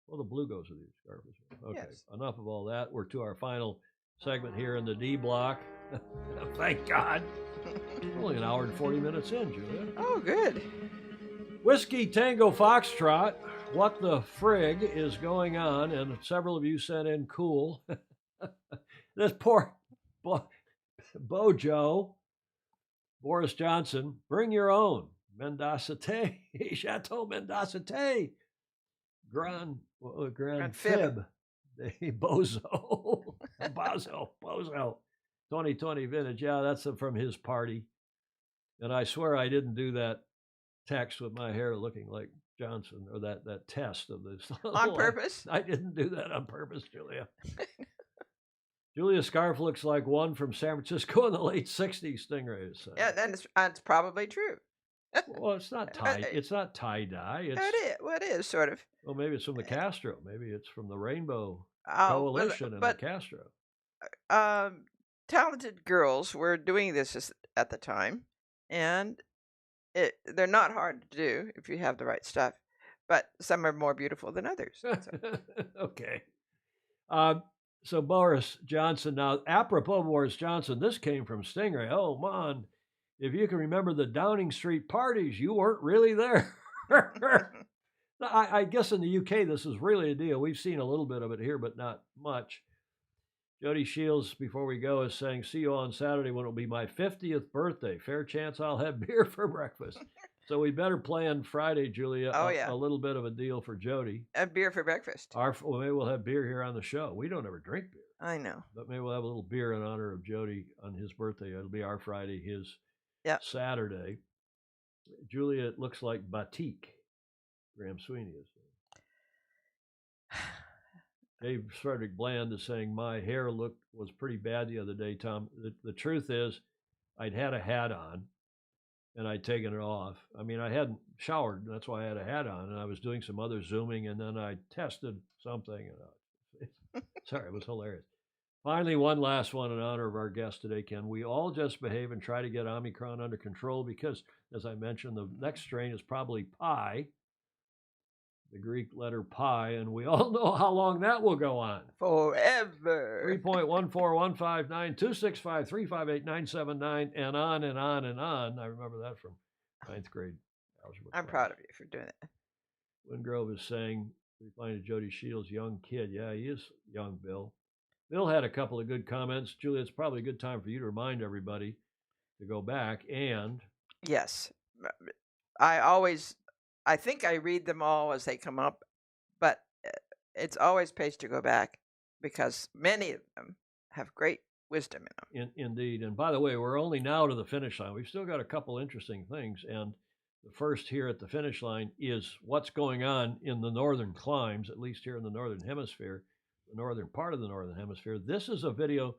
Well, the blue goes with your scarf as well. Okay, yes. Enough of all that. We're to our final segment here in the D block. Thank God. Only an hour and 40 minutes in, Julia. Oh, good. Whiskey Tango Foxtrot. What the frig is going on? And several of you sent in cool. This poor Bojo, Boris Johnson, bring your own. Mendacite, Chateau Mendacite, Grand Fib, Bozo, Bozo, 2020 vintage. Yeah, that's from his party. And I swear I didn't do that text with my hair looking like Johnson, or that test of this. On purpose? I didn't do that on purpose, Julia. Julia's scarf looks like one from San Francisco in the late 60s, Stingray is saying. Yeah, that's probably true. Well, it's not tie. It's not tie dye. It is sort of. Well, maybe it's from the Castro. Maybe it's from the Rainbow Coalition and the Castro. Talented girls were doing this at the time, and they're not hard to do if you have the right stuff. But some are more beautiful than others. So. Okay. So Boris Johnson. Now, apropos Boris Johnson, this came from Stingray. Oh, man. If you can remember the Downing Street parties, you weren't really there. I guess in the UK, this is really a deal. We've seen a little bit of it here, but not much. Jody Shields, before we go, is saying, see you on Saturday when it'll be my 50th birthday. Fair chance I'll have beer for breakfast. So we better plan Friday, Julia, a little bit of a deal for Jody. A beer for breakfast. Well, maybe we'll have beer here on the show. We don't ever drink beer. I know. But maybe we'll have a little beer in honor of Jody on his birthday. It'll be our Friday, his Saturday. Julia, it looks like batik. Graham Sweeney is saying. Dave Frederick Bland is saying, my hair was pretty bad the other day, Tom. The truth is, I'd had a hat on, and I'd taken it off. I mean, I hadn't showered. That's why I had a hat on, and I was doing some other Zooming, and then I tested something. And sorry, it was hilarious. Finally, one last one in honor of our guest today, Ken. We all just behave and try to get Omicron under control because, as I mentioned, the next strain is probably pi, the Greek letter pi, and we all know how long that will go on. Forever. 3.14159265358 and on and on and on. I remember that from ninth grade algebra. I'm proud of you for doing that. Wingrove is saying, replying to Jody Shields, young kid. Yeah, he is young, Bill. Bill had a couple of good comments. Julia, it's probably a good time for you to remind everybody to go back and. Yes. I think I read them all as they come up, but it's always pays to go back because many of them have great wisdom in them. Indeed. And by the way, we're only now to the finish line. We've still got a couple interesting things. And the first here at the finish line is what's going on in the northern climes, at least here in the northern hemisphere, the northern part of the northern hemisphere. This is a video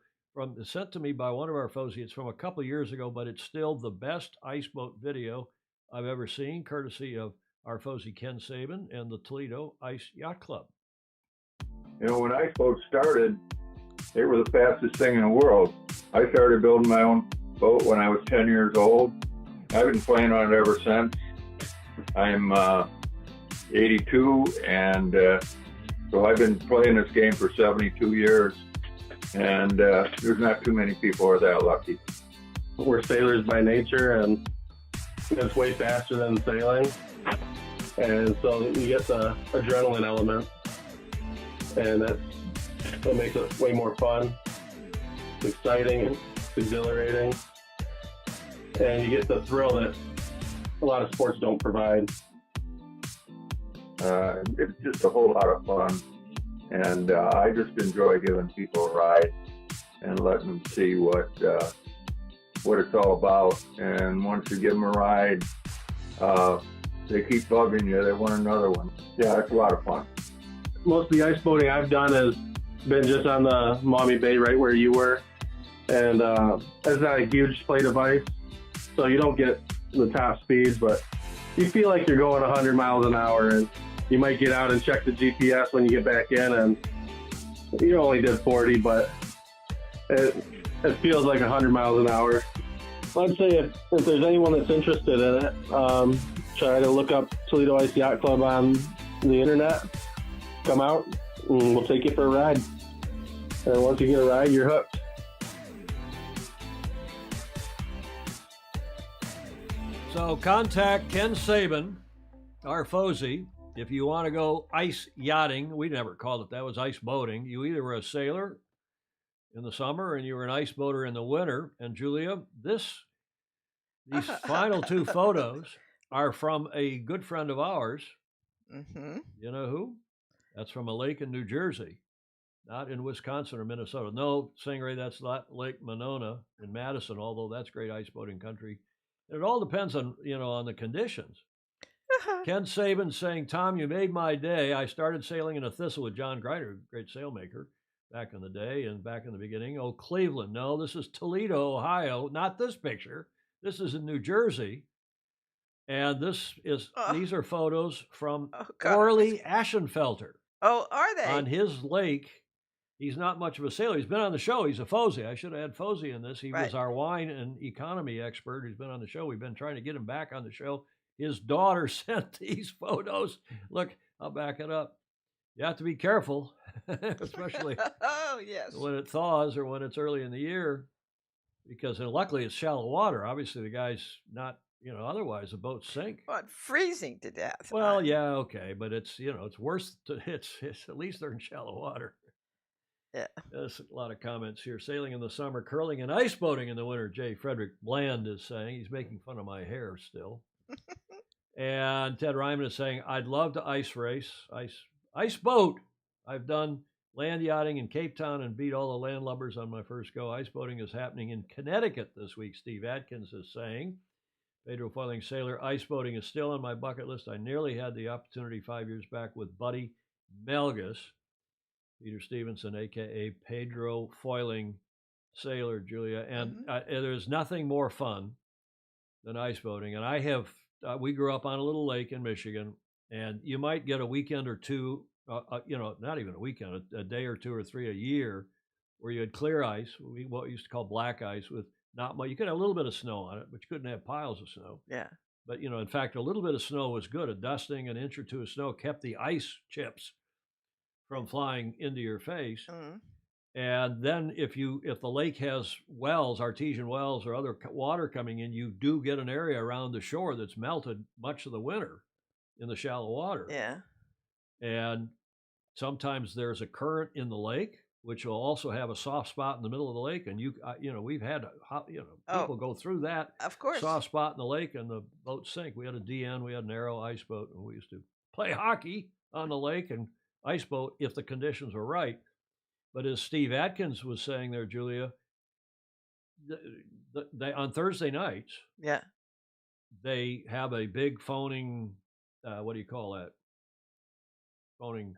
sent to me by one of our FOSI. It's from a couple of years ago, but it's still the best ice boat video I've ever seen, courtesy of our FOSI Ken Sabin and the Toledo Ice Yacht Club. You know, when ice boats started, they were the fastest thing in the world. I started building my own boat when I was 10 years old. I've been playing on it ever since. I'm 82, and so I've been playing this game for 72 years, and there's not too many people who are that lucky. We're sailors by nature, and it's way faster than sailing. And so you get the adrenaline element, and that's what makes it way more fun. It's exciting, it's exhilarating, and you get the thrill that a lot of sports don't provide. It's just a whole lot of fun, and I just enjoy giving people a ride and letting them see what it's all about. And once you give them a ride, they keep bugging you. They want another one. Yeah, it's a lot of fun. Most of the ice boating I've done has been just on the Maumee Bay, right where you were, and it's not a huge plate of ice, so you don't get the top speeds, but you feel like you're going 100 miles an hour, and you might get out and check the GPS when you get back in, and you only did 40, but it feels like 100 miles an hour. I'd say if there's anyone that's interested in it, try to look up Toledo Ice Yacht Club on the internet. Come out, and we'll take you for a ride. And once you get a ride, you're hooked. So contact Ken Sabin, our FOSI, if you want to go ice yachting. We never called it that. It was ice boating. You either were a sailor in the summer and you were an ice boater in the winter. And Julia, these final two photos are from a good friend of ours. Mm-hmm. You know who? That's from a lake in New Jersey, not in Wisconsin or Minnesota. No, Stingray, that's not Lake Monona in Madison, although that's great ice boating country. It all depends on, on the conditions. Ken Sabin saying, Tom, you made my day. I started sailing in a thistle with John Grider, great sailmaker, back in the day and back in the beginning. Oh, Cleveland. No, this is Toledo, Ohio. Not this picture. This is in New Jersey. And these are photos from Orly Ashenfelter. Oh, are they? On his lake. He's not much of a sailor. He's been on the show. He's a FOSI. I should have had FOSI in this. He was our wine and economy expert. He's been on the show. We've been trying to get him back on the show. His daughter sent these photos. Look, I'll back it up. You have to be careful, especially when it thaws or when it's early in the year, because luckily it's shallow water. Obviously, the guy's not, otherwise the boats sink. Well, freezing to death. Well, yeah, okay, but it's, it's worse. It's at least they're in shallow water. Yeah. There's a lot of comments here. Sailing in the summer, curling and ice boating in the winter. J. Frederick Bland is saying. He's making fun of my hair still. And Ted Ryman is saying, I'd love to ice race, ice boat. I've done land yachting in Cape Town and beat all the landlubbers on my first go. Ice boating is happening in Connecticut this week, Steve Atkins is saying. Pedro Foiling Sailor, ice boating is still on my bucket list. I nearly had the opportunity 5 years back with Buddy Melgus. Peter Stevenson, a.k.a. Pedro Foiling Sailor, Julia. And there's nothing more fun than ice boating. And I have, we grew up on a little lake in Michigan, and you might get a weekend or two, not even a weekend, a day or two or three a year, where you had clear ice, what we used to call black ice, with not much. You could have a little bit of snow on it, but you couldn't have piles of snow. Yeah. But, in fact, a little bit of snow was good. A dusting, an inch or two of snow kept the ice chips from flying into your face. Mm-hmm. And then if the lake has wells, artesian wells or other water coming in, you do get an area around the shore that's melted much of the winter in the shallow water. Yeah. And sometimes there's a current in the lake, which will also have a soft spot in the middle of the lake. And we've had, people go through that of course soft spot in the lake and the boats sink. We had a DN, we had an Arrow ice boat, and we used to play hockey on the lake and ice boat if the conditions were right. But as Steve Atkins was saying there, Julia, they on Thursday nights, yeah, they have a big phoning, what do you call that? Phoning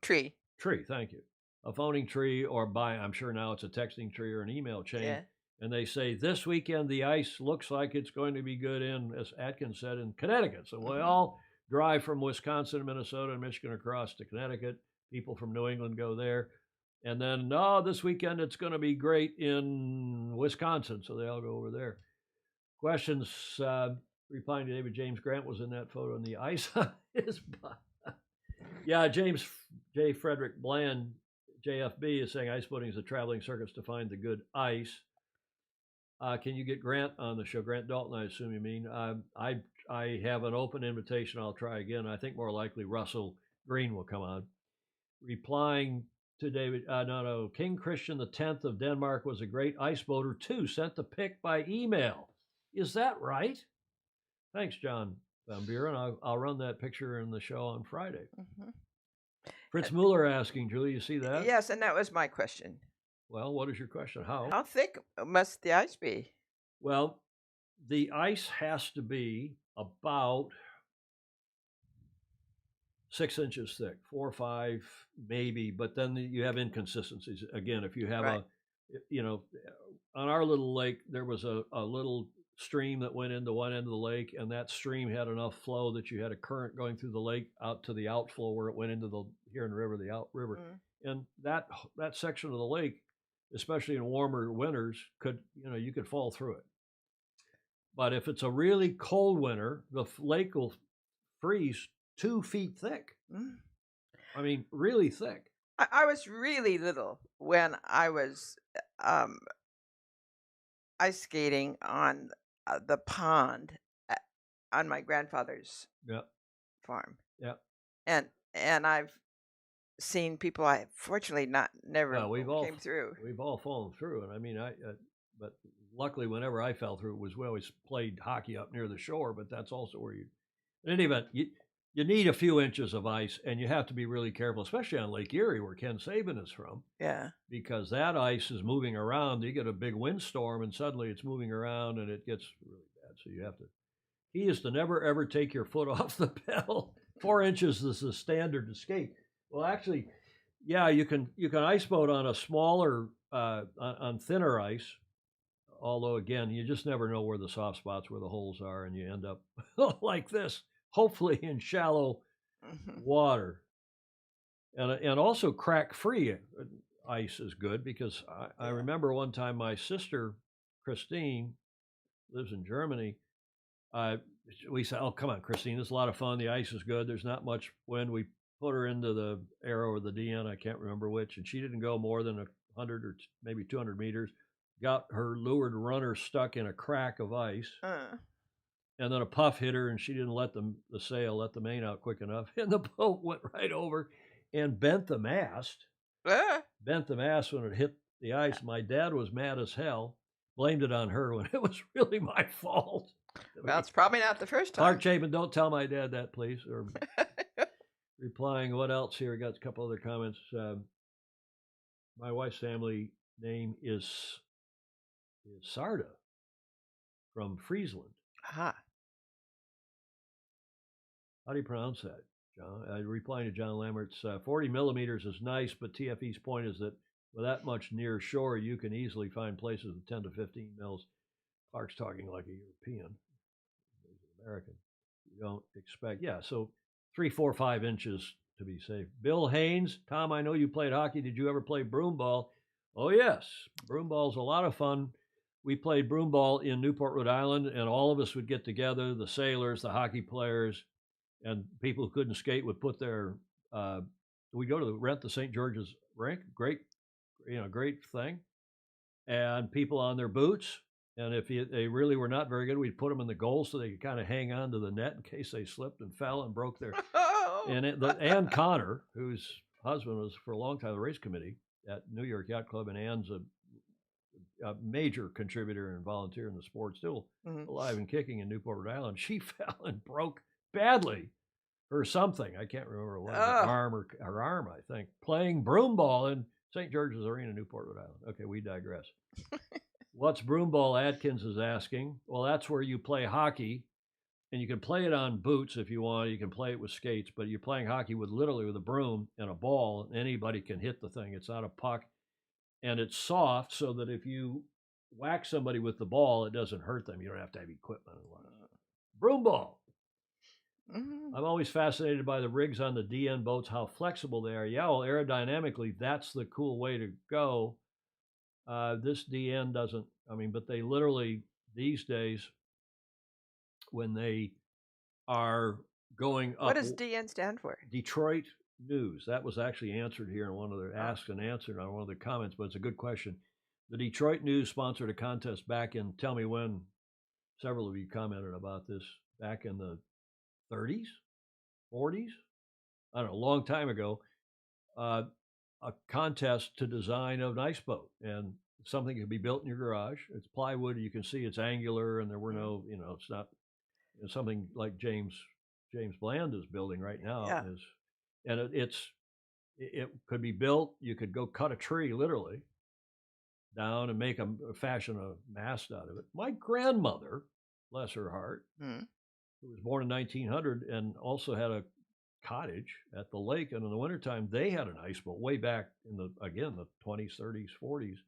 tree. Tree, thank you. A phoning tree, or I'm sure now it's a texting tree or an email chain. Yeah. And they say, this weekend the ice looks like it's going to be good in, as Atkins said, in Connecticut. So we all drive from Wisconsin, Minnesota, and Michigan across to Connecticut. People from New England go there. And then, this weekend it's going to be great in Wisconsin. So they all go over there. Questions, replying to David, James Grant was in that photo, and the ice on his butt. Yeah, James J. Frederick Bland, JFB, is saying ice boating is a traveling circus to find the good ice. Can you get Grant on the show? Grant Dalton, I assume you mean. I have an open invitation. I'll try again. I think more likely Russell Green will come on. Replying to David, no. King Christian X of Denmark was a great ice boater too. Sent the pic by email. Is that right? Thanks, John Van Buren. I'll run that picture in the show on Friday. Mm-hmm. Fritz Mueller asking, Julie, you see that? Yes, and that was my question. Well, what is your question? How thick must the ice be? Well, the ice has to be about 6 inches thick, 4 or 5 maybe, but then you have inconsistencies. Again, if you have on our little lake, there was a little stream that went into one end of the lake, and that stream had enough flow that you had a current going through the lake out to the outflow where it went into the Huron River, the outriver. And that section of the lake, especially in warmer winters, you could fall through it. But if it's a really cold winter, the lake will freeze 2 feet thick. I mean, really thick. I was really little when I was ice skating on the pond on my grandfather's farm. Yeah. And I've seen people I fortunately never came through. We've all fallen through, and I mean, but luckily, whenever I fell through, we always played hockey up near the shore. But that's also where in any event, you need a few inches of ice, and you have to be really careful, especially on Lake Erie, where Ken Saban is from. Yeah. Because that ice is moving around. You get a big windstorm, and suddenly it's moving around, and it gets really bad. So you have to. Key is to never ever take your foot off the pedal. 4 inches is the standard to skate. Well, actually, yeah, you can ice boat on a smaller, on thinner ice. Although again, you just never know where the soft spots, where the holes are, and you end up like this. Hopefully in shallow water, and also crack-free ice is good, because I remember one time my sister Christine lives in Germany. We said, "Oh, come on, Christine, this is a lot of fun. The ice is good. There's not much wind." We put her into the Arrow or the DN, I can't remember which, and she didn't go more than 100 or maybe 200 meters. Got her leeward runner stuck in a crack of ice. And then a puff hit her, and she didn't let the main out quick enough. And the boat went right over and bent the mast. Bent the mast when it hit the ice. My dad was mad as hell. Blamed it on her when it was really my fault. Well, it's probably not the first time. Clark Chapin, don't tell my dad that, please. Or replying, what else here? We got a couple other comments. My wife's family name is Sarda from Friesland. Aha. How do you pronounce that, John? Replying to John Lambert's, 40 millimeters is nice, but TFE's point is that with that much near shore, you can easily find places with 10 to 15 mils. Clark's talking like a European. He's an American. You don't expect, yeah, so 3, 4, 5 inches to be safe. Bill Haynes, Tom, I know you played hockey. Did you ever play broomball? Oh, yes. Broomball's a lot of fun. We played broomball in Newport, Rhode Island, and all of us would get together, the sailors, the hockey players, and people who couldn't skate would put their, we go to rent the St. George's rink, great thing, and people on their boots. And if they really were not very good, we'd put them in the goal so they could kind of hang on to the net in case they slipped and fell and broke their. And Ann Connor, whose husband was for a long time the race committee at New York Yacht Club, and Ann's a major contributor and volunteer in the sport, still alive and kicking in Newport, Rhode Island. She fell and broke badly or something. I can't remember what, her arm, I think, playing broomball in St. George's Arena, Newport, Rhode Island. Okay, we digress. What's broomball, Atkins is asking? Well, that's where you play hockey, and you can play it on boots if you want. You can play it with skates, but you're playing hockey literally with a broom and a ball, and anybody can hit the thing. It's not a puck, and it's soft so that if you whack somebody with the ball, it doesn't hurt them. You don't have to have equipment and whatnot. Broomball. I'm always fascinated by the rigs on the DN boats, how flexible they are. Yeah, well, aerodynamically, that's the cool way to go. This DN doesn't, but they literally, these days, when they are going up. What does DN stand for? Detroit News. That was actually answered here in one of the asked and answered on one of the comments, but it's a good question. The Detroit News sponsored a contest back in, tell me when, several of you commented about this, back in the 30s, 40s? I don't know, a long time ago. A contest to design an ice boat, and something could be built in your garage. It's plywood. You can see it's angular, and there were no, it's not something like James Bland is building right now. Yeah. And it could be built. You could go cut a tree literally down and fashion a mast out of it. My grandmother, bless her heart, who was born in 1900 and also had a cottage at the lake, and in the wintertime they had an ice boat way back in the 20s, 30s, 40s,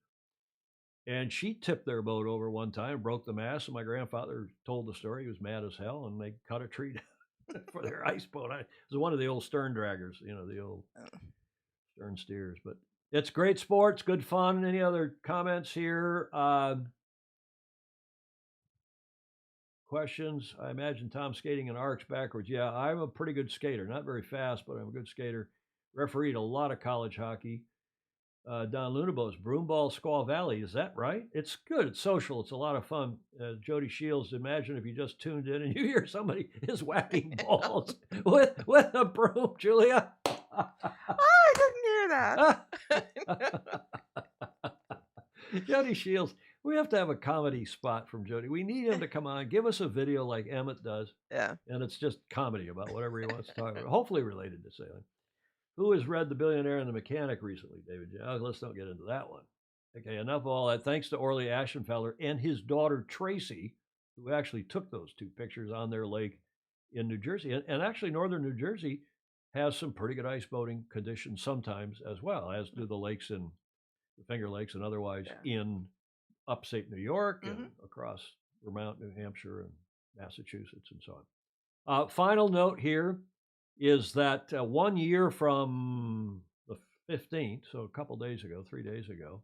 and she tipped their boat over one time, broke the mast, and my grandfather told the story. He was mad as hell, and they cut a tree down for their ice boat. It was one of the old stern draggers, the old stern steers. But it's great sports, good fun. Any other comments here? Questions? I imagine Tom skating in arcs backwards. Yeah, I'm a pretty good skater. Not very fast, but I'm a good skater. Refereed a lot of college hockey. Don Lunabos, Broomball, Squaw Valley. Is that right? It's good. It's social. It's a lot of fun. Jody Shields, imagine if you just tuned in and you hear somebody is whacking balls with a broom, Julia. I didn't hear that. Jody Shields. We have to have a comedy spot from Jody. We need him to come on, give us a video like Emmett does. Yeah. And it's just comedy about whatever he wants to talk about, hopefully related to sailing. Who has read The Billionaire and the Mechanic recently, David? Let's not get into that one. Okay, enough of all that. Thanks to Orly Ashenfeller and his daughter, Tracy, who actually took those 2 pictures on their lake in New Jersey. And actually, northern New Jersey has some pretty good ice boating conditions sometimes as well, as do the lakes in the Finger Lakes and otherwise in upstate New York and across Vermont, New Hampshire, and Massachusetts, and so on. Final note here is that 1 year from the 15th, so a couple days ago, 3 days ago,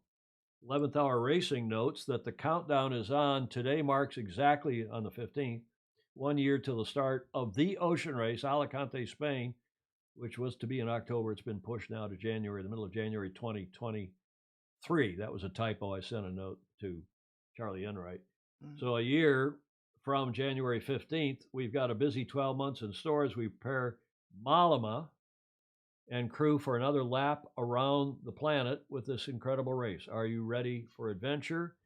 11th Hour Racing notes that the countdown is on. Today marks exactly on the 15th, 1 year till the start of the ocean race, Alicante, Spain, which was to be in October. It's been pushed now to January, the middle of January 2023. That was a typo. I sent a note to Charlie Enright. So a year from January 15th, we've got a busy 12 months in store as we prepare Malama and crew for another lap around the planet with this incredible race. Are you ready for adventure?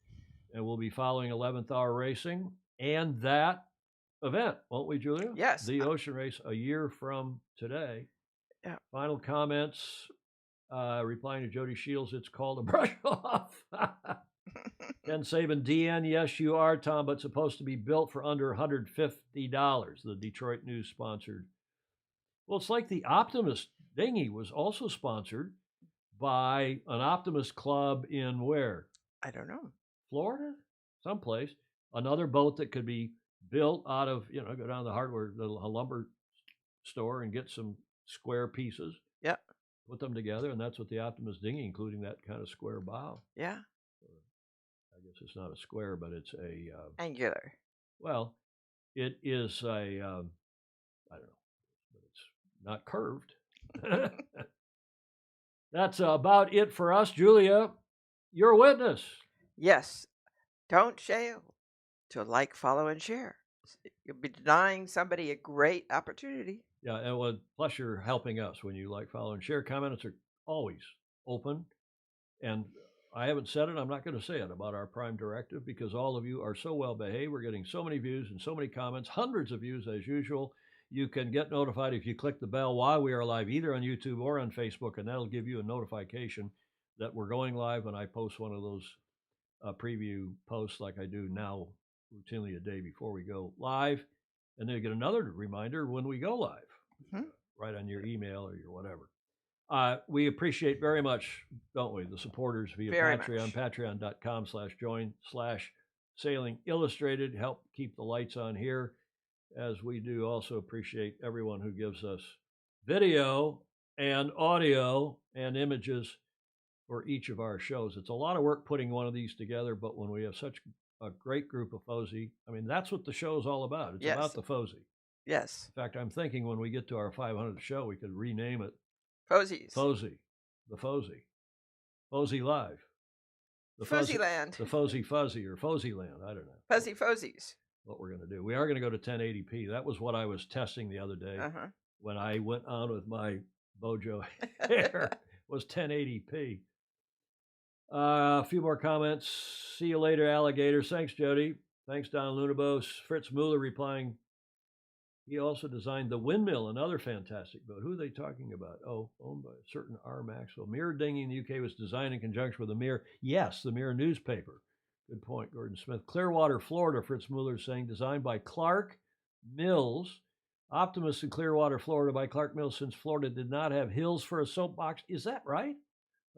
And we'll be following 11th Hour Racing and that event, won't we, Julia? Yes. The ocean race a year from today. Yeah. Final comments, replying to Jody Shields, it's called a brush off. Ken Saban, DN, yes, you are, Tom, but supposed to be built for under $150. The Detroit News sponsored. Well, it's like the Optimist dinghy was also sponsored by an Optimist club in where? I don't know. Florida? Someplace. another boat that could be built out of, go down to the hardware, a lumber store and get some square pieces. Yeah. Put them together, and that's what the Optimus dinghy, including that kind of square bow. Yeah. I guess it's not a square, but it's a angular. Well, it is a I don't know, but it's not curved. That's about it for us, Julia. You're a witness. Yes. Don't fail to like, follow, and share. You'll be denying somebody a great opportunity. Yeah, and plus you're helping us when you like, follow, and share. Comments are always open. And I haven't said it, I'm not going to say it about our Prime Directive because all of you are so well behaved. We're getting so many views and so many comments, hundreds of views as usual. You can get notified if you click the bell while we are live, either on YouTube or on Facebook, and that'll give you a notification that we're going live when I post one of those preview posts like I do now routinely a day before we go live. And then you get another reminder when we go live, right on your email or your whatever. We appreciate very much, don't we, the supporters via Patreon, patreon.com/join/Sailing Illustrated. Help keep the lights on here, as we do also appreciate everyone who gives us video and audio and images for each of our shows. It's a lot of work putting one of these together, but when we have such a great group of FOSI, I mean, that's what the show is all about. It's about the FOSI. Yes. In fact, I'm thinking when we get to our 500th show, we could rename it FOSIs. FOSI. The FOSI. FOSI Live. The Fuzzy Land. The FOSI Fuzzy or FOSI Land. I don't know. Fuzzy Fosies. What we're going to do. We are going to go to 1080p. That was what I was testing the other day when I went on with my Bojo hair. Was 1080p. A few more comments. See you later, alligators. Thanks, Jody. Thanks, Don Lunabos. Fritz Mueller replying. He also designed the Windmill, another fantastic boat. Who are they talking about? Oh, owned by a certain R. Maxwell. Mirror Dinghy in the UK was designed in conjunction with the Mirror. Yes, the Mirror newspaper. Good point, Gordon Smith. Clearwater, Florida, Fritz Mueller saying, designed by Clark Mills. Optimus in Clearwater, Florida by Clark Mills, since Florida did not have hills for a soapbox. Is that right?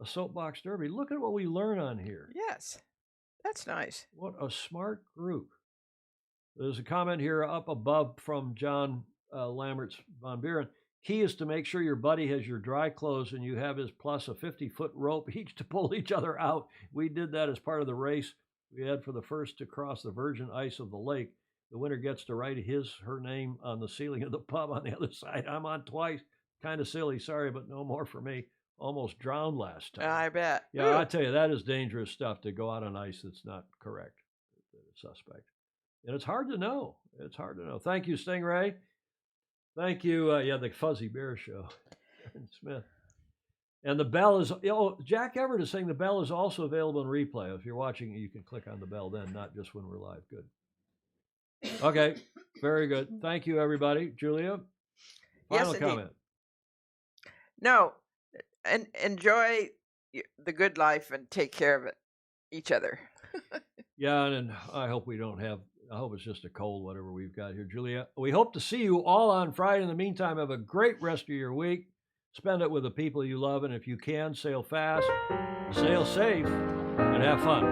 A soapbox derby. Look at what we learn on here. Yes, that's nice. What a smart group. There's a comment here up above from John Lamberts von Buren. Key is to make sure your buddy has your dry clothes and you have his plus a 50-foot rope each to pull each other out. We did that as part of the race we had for the first to cross the virgin ice of the lake. The winner gets to write her name on the ceiling of the pub on the other side. I'm on twice. Kind of silly. Sorry, but no more for me. Almost drowned last time. I bet. Yeah, I tell you, that is dangerous stuff to go out on ice that's not correct. Suspect. And it's hard to know. It's hard to know. Thank you, Stingray. Thank you. The Fuzzy Bear Show. Aaron Smith. And the bell is, Jack Everett is saying the bell is also available in replay. If you're watching, you can click on the bell then, not just when we're live. Good. Okay. Very good. Thank you, everybody. Julia, final comment. No. And enjoy the good life and take care of each other. Yeah, and I hope I hope it's just a cold, whatever we've got here, Julia. We hope to see you all on Friday. In the meantime, have a great rest of your week. Spend it with the people you love, and if you can, sail fast, sail safe, and have fun.